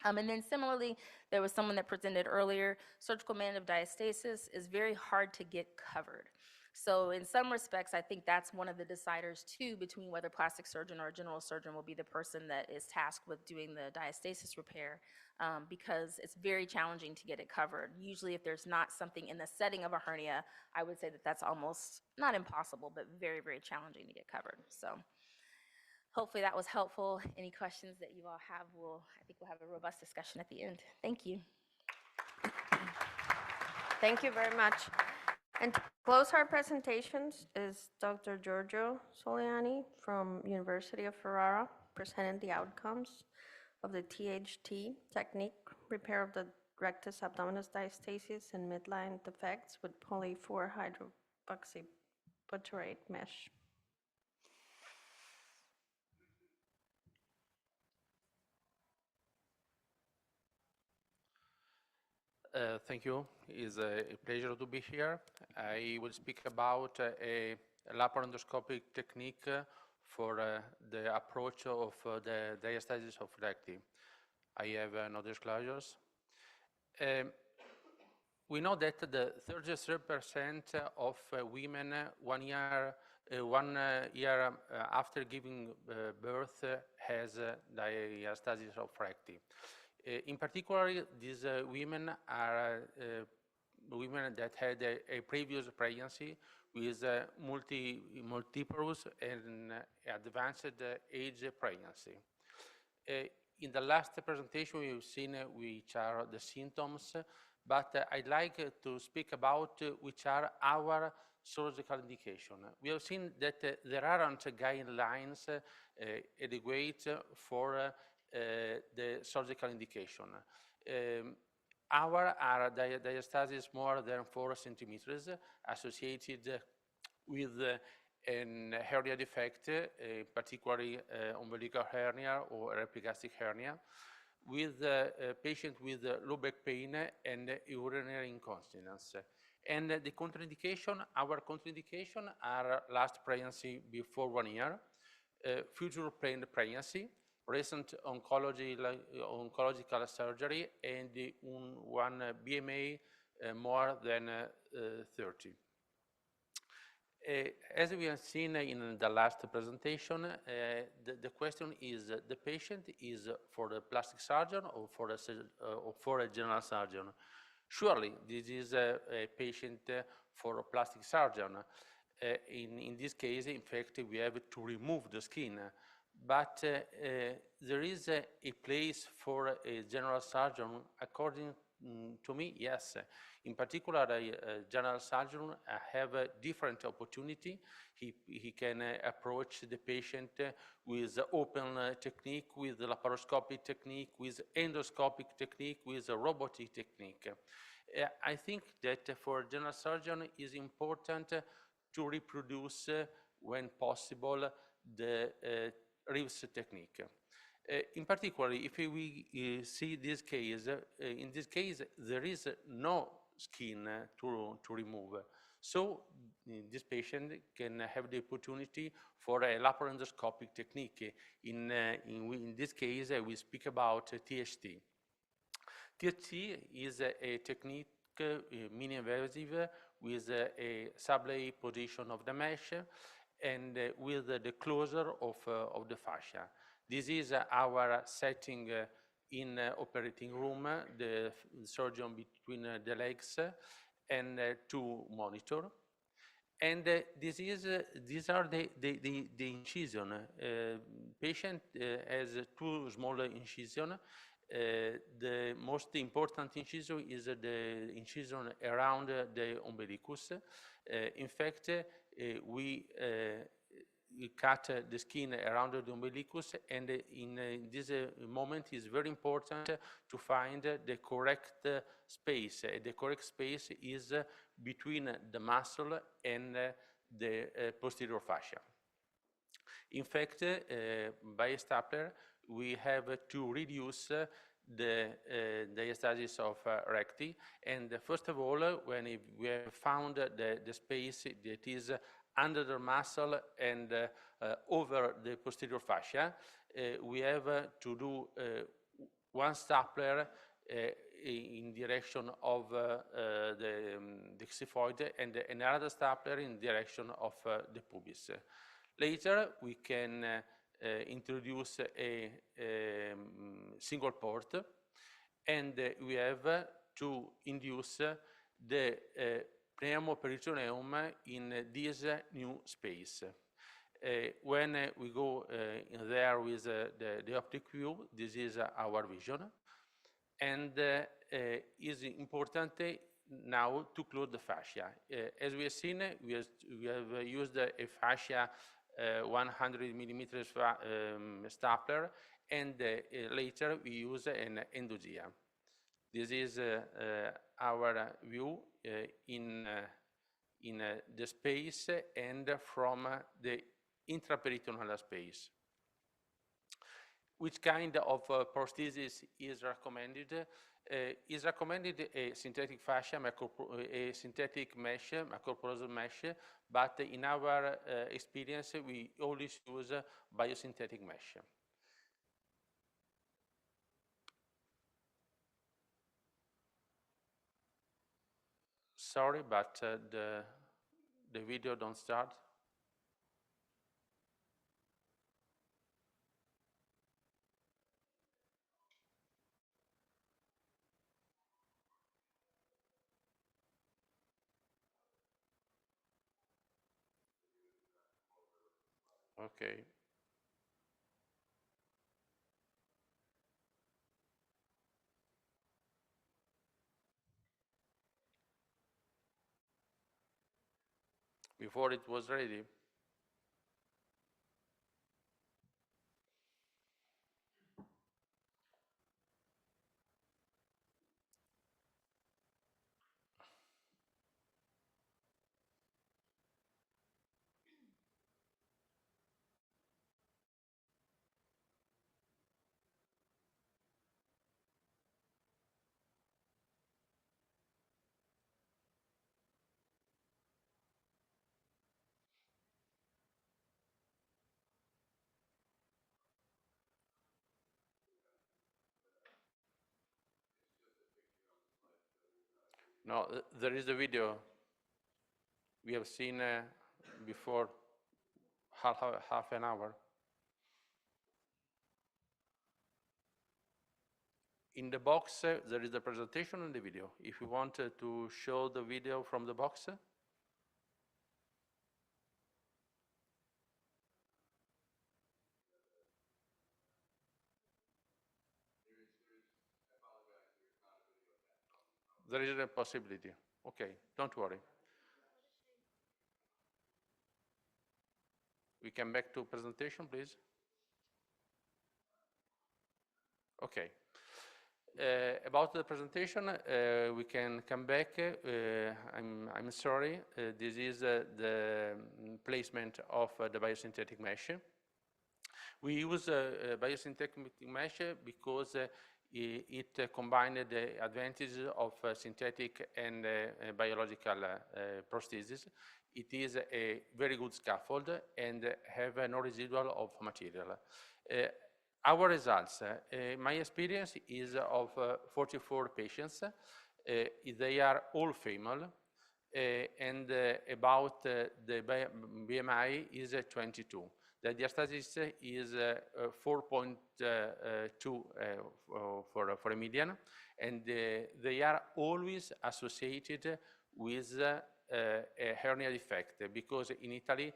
And then similarly, there was someone that presented earlier, surgical management of diastasis is very hard to get covered. So in some respects, I think that's one of the deciders too between whether plastic surgeon or a general surgeon will be the person that is tasked with doing the diastasis repair, because it's very challenging to get it covered. Usually if there's not something in the setting of a hernia, I would say that that's almost not impossible, but very, very challenging to get covered. So hopefully that was helpful. Any questions that you all have, I think we'll have a robust discussion at the end. Thank you. Thank you very much. And to close our presentations is Dr. Giorgio Soliani from University of Ferrara, presenting the outcomes of the THT technique, repair of the rectus abdominis diastasis and midline defects with poly-4-hydroxybutyrate mesh. Thank you. It's a pleasure to be here. I will speak about a laparoscopic technique for the approach of the diastasis of Recti. I have no disclosures. We know that the 33% of women 1 year after giving birth has diastasis of Recti. In particular, these women are women that had a previous pregnancy with multipurpose and advanced age pregnancy. In the last presentation, we've seen which are the symptoms, but I'd like to speak about which are our surgical indication. We have seen that there aren't guidelines adequate for the surgical indication. Our are diastasis more than 4 centimeters associated with an hernia defect, particularly umbilical hernia or epigastric hernia, with a patient with low back pain and urinary incontinence. And the contraindication, our contraindication are last pregnancy before 1 year, future planned pregnancy, recent oncological surgery, and one BMI more than 30. As we have seen in the last presentation, the question is, the patient is for the plastic surgeon or for a general surgeon? Surely, this is a patient for a plastic surgeon. In this case, in fact, we have to remove the skin. But there is a place for a general surgeon, according to me, yes. In particular, a general surgeon have a different opportunity. He can approach the patient with open technique, with laparoscopic technique, with endoscopic technique, with a robotic technique. I think that for general surgeon is important to reproduce, when possible, the Reeves technique. In particular, if we see this case, in this case, there is no skin to remove. So this patient can have the opportunity for a laparoscopic technique. In this case, we speak about THT. THT is a technique mini-invasive with a sublay position of the mesh and with the closure of the fascia. This is our setting in operating room, the surgeon between the legs and to monitor. And these are the incision. Patient has 2 small incision. The most important incision is the incision around the umbilicus. In fact, we cut the skin around the umbilicus, and in this moment it's very important to find the correct space. The correct space is between the muscle and the posterior fascia. In fact, by a stapler, we have to reduce the diastasis of Recti. And first of all, when we have found the space that is under the muscle and over the posterior fascia, we have to do one stapler in direction of the xiphoid and another stapler in direction of the pubis. Later, we can introduce a single port, and we have to induce the pneumoperitoneum in this new space. When we go in there with the optic view, this is our vision, and is important now to close the fascia. As we have seen, we have used a fascia 100 millimeters stapler, and later we use an endogia. This is our view in the space and from the intraperitoneal space. Which kind of prosthesis is recommended? Is recommended a synthetic fascia, a synthetic mesh, macroporous mesh, but in our experience, we always use biosynthetic mesh. Sorry, but the video don't start. Okay. Before it was ready. No, there is the video we have seen before half an hour. In the box, there is the presentation and the video. If you want to show the video from the box, there is a possibility. Okay, don't worry. We come back to presentation, please. Okay. About the presentation, we can come back. I'm sorry. This is the placement of the biosynthetic mesh. We use biosynthetic mesh because it combined the advantages of synthetic and biological prosthesis. It is a very good scaffold and have no residual of material. Our results, my experience is of 44 patients. They are all female, and about the BMI is 22. The diastasis is 4.2 for a median, and they are always associated with a hernia defect, because in Italy,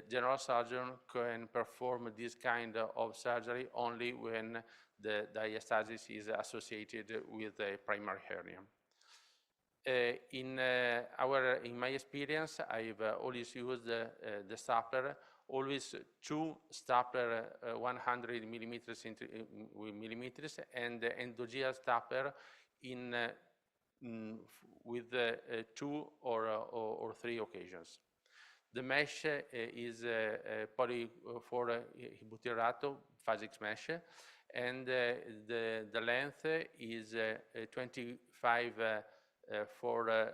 general surgeon can perform this kind of surgery only when the diastasis is associated with a primary hernia. In my experience, I've always used the stapler, always two stapler 100 millimeters and the endogeal stapler in with two or three occasions. The mesh is polyfluorobutyrato phasics mesh, and the length is 25 for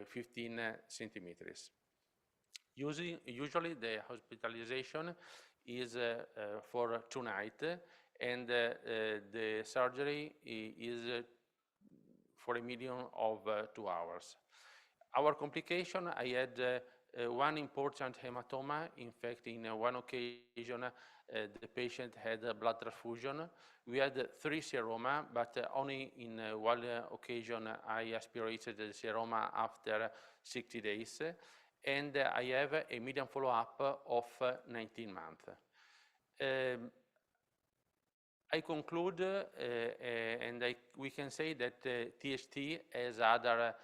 15 centimeters. Usually the hospitalization is for 2 nights, and the surgery is for a minimum of 2 hours. Our complication, I had one important hematoma. In fact, in one occasion, the patient had a blood transfusion. We had 3 seroma, but only in one occasion I aspirated the seroma after 60 days. And I have a median follow-up of 19 months. I conclude, and we can say that THT, as other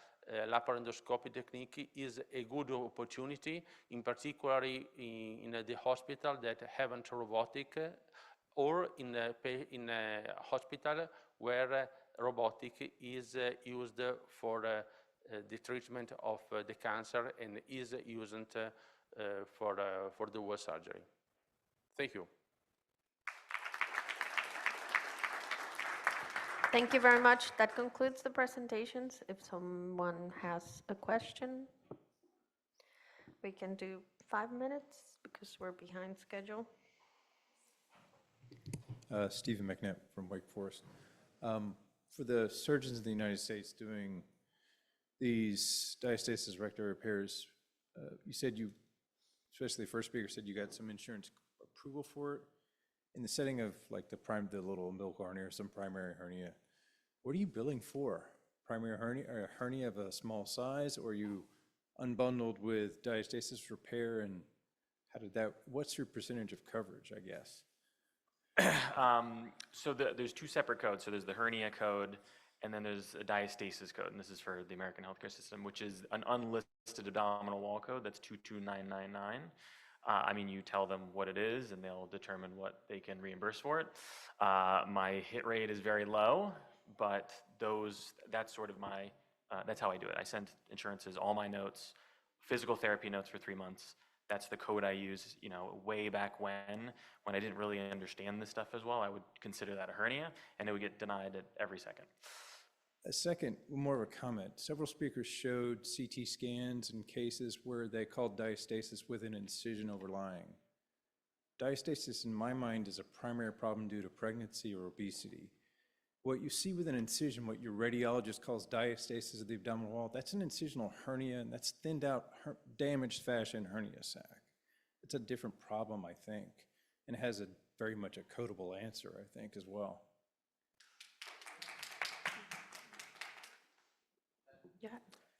laparoscopy technique, is a good opportunity, in particular in the hospital that haven't robotic, or in a hospital where robotic is used for the treatment of the cancer and is used for the whole surgery. Thank you. Thank you very much. That concludes the presentations. If someone has a question, we can do 5 minutes because we're behind schedule. Stephen McNabb from Wake Forest. For the surgeons in the United States doing these diastasis recti repairs, you said especially the first speaker said you got some insurance approval for it. In the setting of like the little umbilical hernia or some primary hernia, what are you billing for? Primary hernia, or a hernia of a small size, or are you unbundled with diastasis repair and How did that, what's your percentage of coverage, I guess? So there's two separate codes. So there's the hernia code, and then there's a diastasis code, and this is for the American healthcare system, which is an unlisted abdominal wall code. That's 22999. I mean, you tell them what it is, and they'll determine what they can reimburse for it. My hit rate is very low, but that's sort of my, that's how I do it. I send insurances all my notes, physical therapy notes for 3 months. That's the code I use, you know, way back when I didn't really understand this stuff as well. I would consider that a hernia, and it would get denied at every second. A second, more of a comment. Several speakers showed CT scans and cases where they called diastasis with an incision overlying. Diastasis, in my mind, is a primary problem due to pregnancy or obesity. What you see with an incision, what your radiologist calls diastasis of the abdominal wall, that's an incisional hernia, and that's thinned out, damaged fascia and hernia sac. It's a different problem, I think, and it has very much a codable answer, I think, as well.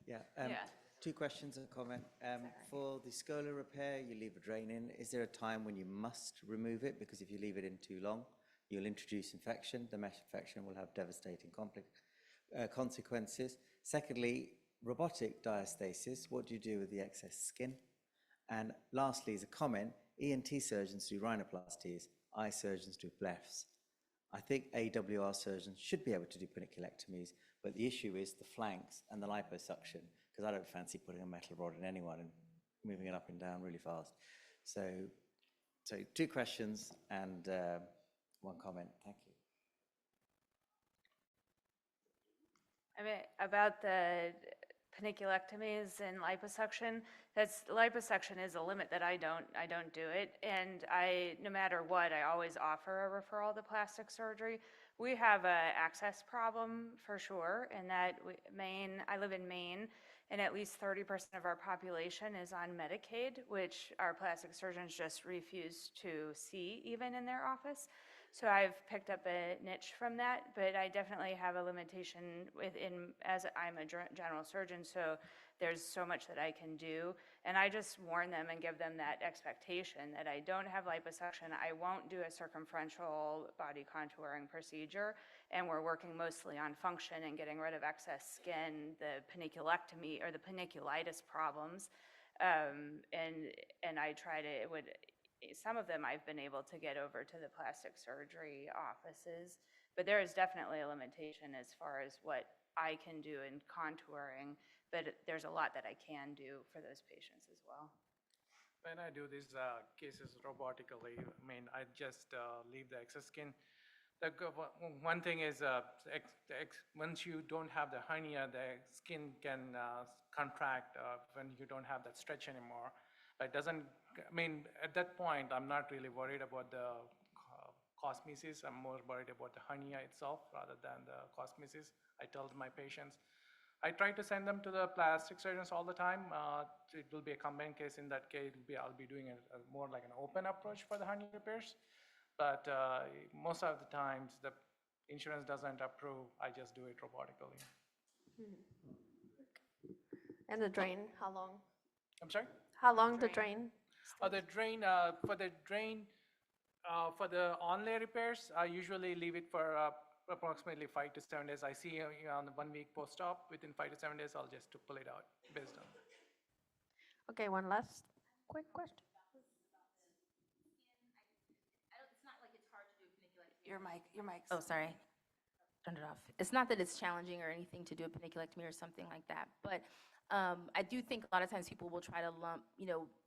Yeah. Two questions and a comment. For the scolar repair, you leave a drain in. Is there a time when you must remove it? Because if you leave it in too long, you'll introduce infection. The mesh infection will have devastating consequences. Secondly, robotic diastasis, what do you do with the excess skin? And lastly, as a comment, ENT surgeons do rhinoplasties, eye surgeons do blephs. I think AWR surgeons should be able to do paniculectomies, but the issue is the flanks and the liposuction, because I don't fancy putting a metal rod in anyone and moving it up and down really fast. So two questions and one comment. Thank you. I mean, about the paniculectomies and liposuction, liposuction is a limit that I don't do it, and no matter what, I always offer a referral to plastic surgery. We have an access problem for sure, in that I live in Maine, and at least 30% of our population is on Medicaid, which our plastic surgeons just refuse to see even in their office. So I've picked up a niche from that, but I definitely have a limitation as I'm a general surgeon, so there's so much that I can do. And I just warn them and give them that expectation that I don't have liposuction, I won't do a circumferential body contouring procedure, and we're working mostly on function and getting rid of excess skin, the paniculectomy or the paniculitis problems. And I try to, some of them I've been able to get over to the plastic surgery offices, but there is definitely a limitation as far as what I can do in contouring, but there's a lot that I can do for those patients as well. When I do these cases robotically, I mean, I just leave the excess skin. One thing is once you don't have the hernia, the skin can contract when you don't have that stretch anymore. It doesn't, I mean, at that point, I'm not really worried about the cosmesis. I'm more worried about the hernia itself rather than the cosmesis. I tell my patients. I try to send them to the plastic surgeons all the time. It will be a combined case. In that case, I'll be doing more like an open approach for the hernia repairs. But most of the times, the insurance doesn't approve. I just do it robotically. And the drain, how long? I'm sorry? How long the drain? The drain, for the onlay repairs, I usually leave it for approximately 5 to 7 days. I see on the 1 week post-op, within 5 to 7 days, I'll just pull it out based on. Okay, one last quick question. It's not like it's hard to do a paniculectomy. Your mic. Oh, sorry. Turned it off. It's not that it's challenging or anything to do a paniculectomy or something like that, but I do think a lot of times people will try to lump,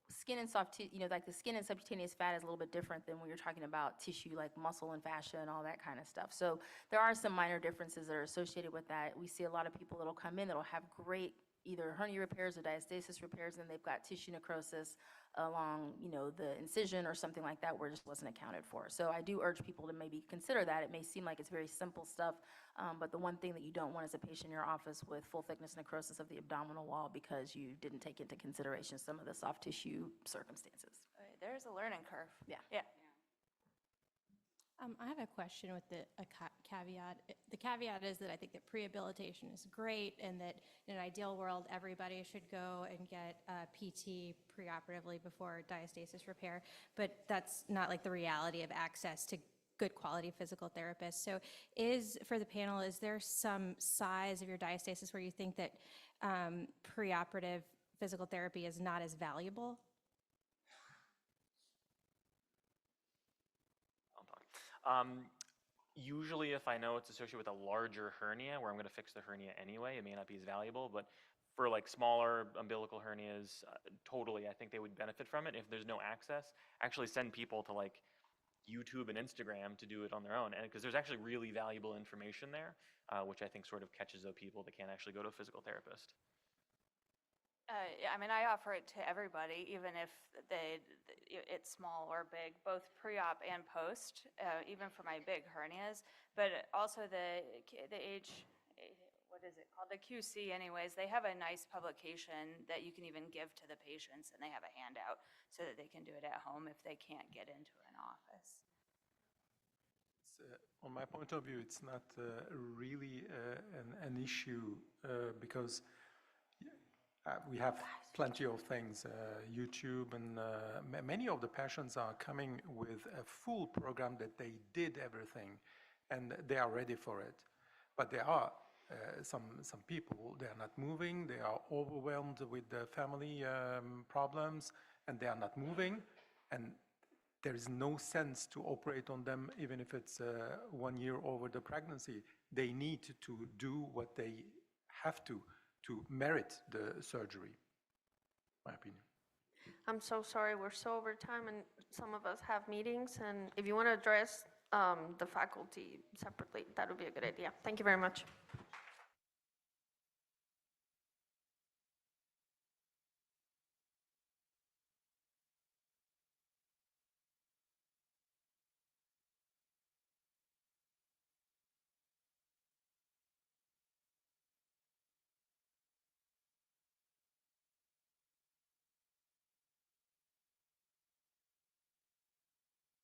skin and soft tissue, like the skin and subcutaneous fat is a little bit different than when you're talking about tissue like muscle and fascia and all that kind of stuff. So there are some minor differences that are associated with that. We see a lot of people that'll come in that'll have great either hernia repairs or diastasis repairs, and they've got tissue necrosis along, the incision or something like that where it just wasn't accounted for. So I do urge people to maybe consider that. It may seem like it's very simple stuff, but the one thing that you don't want is a patient in your office with full thickness necrosis of the abdominal wall because you didn't take into consideration some of the soft tissue circumstances. There's a learning curve. Yeah. Yeah. I have a question with a caveat. The caveat is that I think that prehabilitation is great and that in an ideal world, everybody should go and get PT preoperatively before diastasis repair, but that's not like the reality of access to good quality physical therapists. So for the panel, is there some size of your diastasis where you think that preoperative physical therapy is not as valuable? Usually, if I know it's associated with a larger hernia where I'm going to fix the hernia anyway, it may not be as valuable. But for like smaller umbilical hernias, totally, I think they would benefit from it. If there's no access, actually send people to like YouTube and Instagram to do it on their own, and because there's actually really valuable information there, which I think sort of catches up people that can't actually go to a physical therapist. I mean, I offer it to everybody, even if it's small or big, both pre-op and post, even for my big hernias. But also the what is it called? The QC anyways, they have a nice publication that you can even give to the patients, and they have a handout so that they can do it at home if they can't get into an office. On my point of view, it's not really an issue because we have plenty of things, YouTube, and many of the patients are coming with a full program that they did everything and they are ready for it. But there are some people, they are not moving, they are overwhelmed with the family problems and they are not moving, and there is no sense to operate on them even if it's 1 year over the pregnancy. They need to do what they have to merit the surgery, my opinion. I'm so sorry, we're so over time and some of us have meetings, and if you want to address the faculty separately, that would be a good idea. Thank you very much.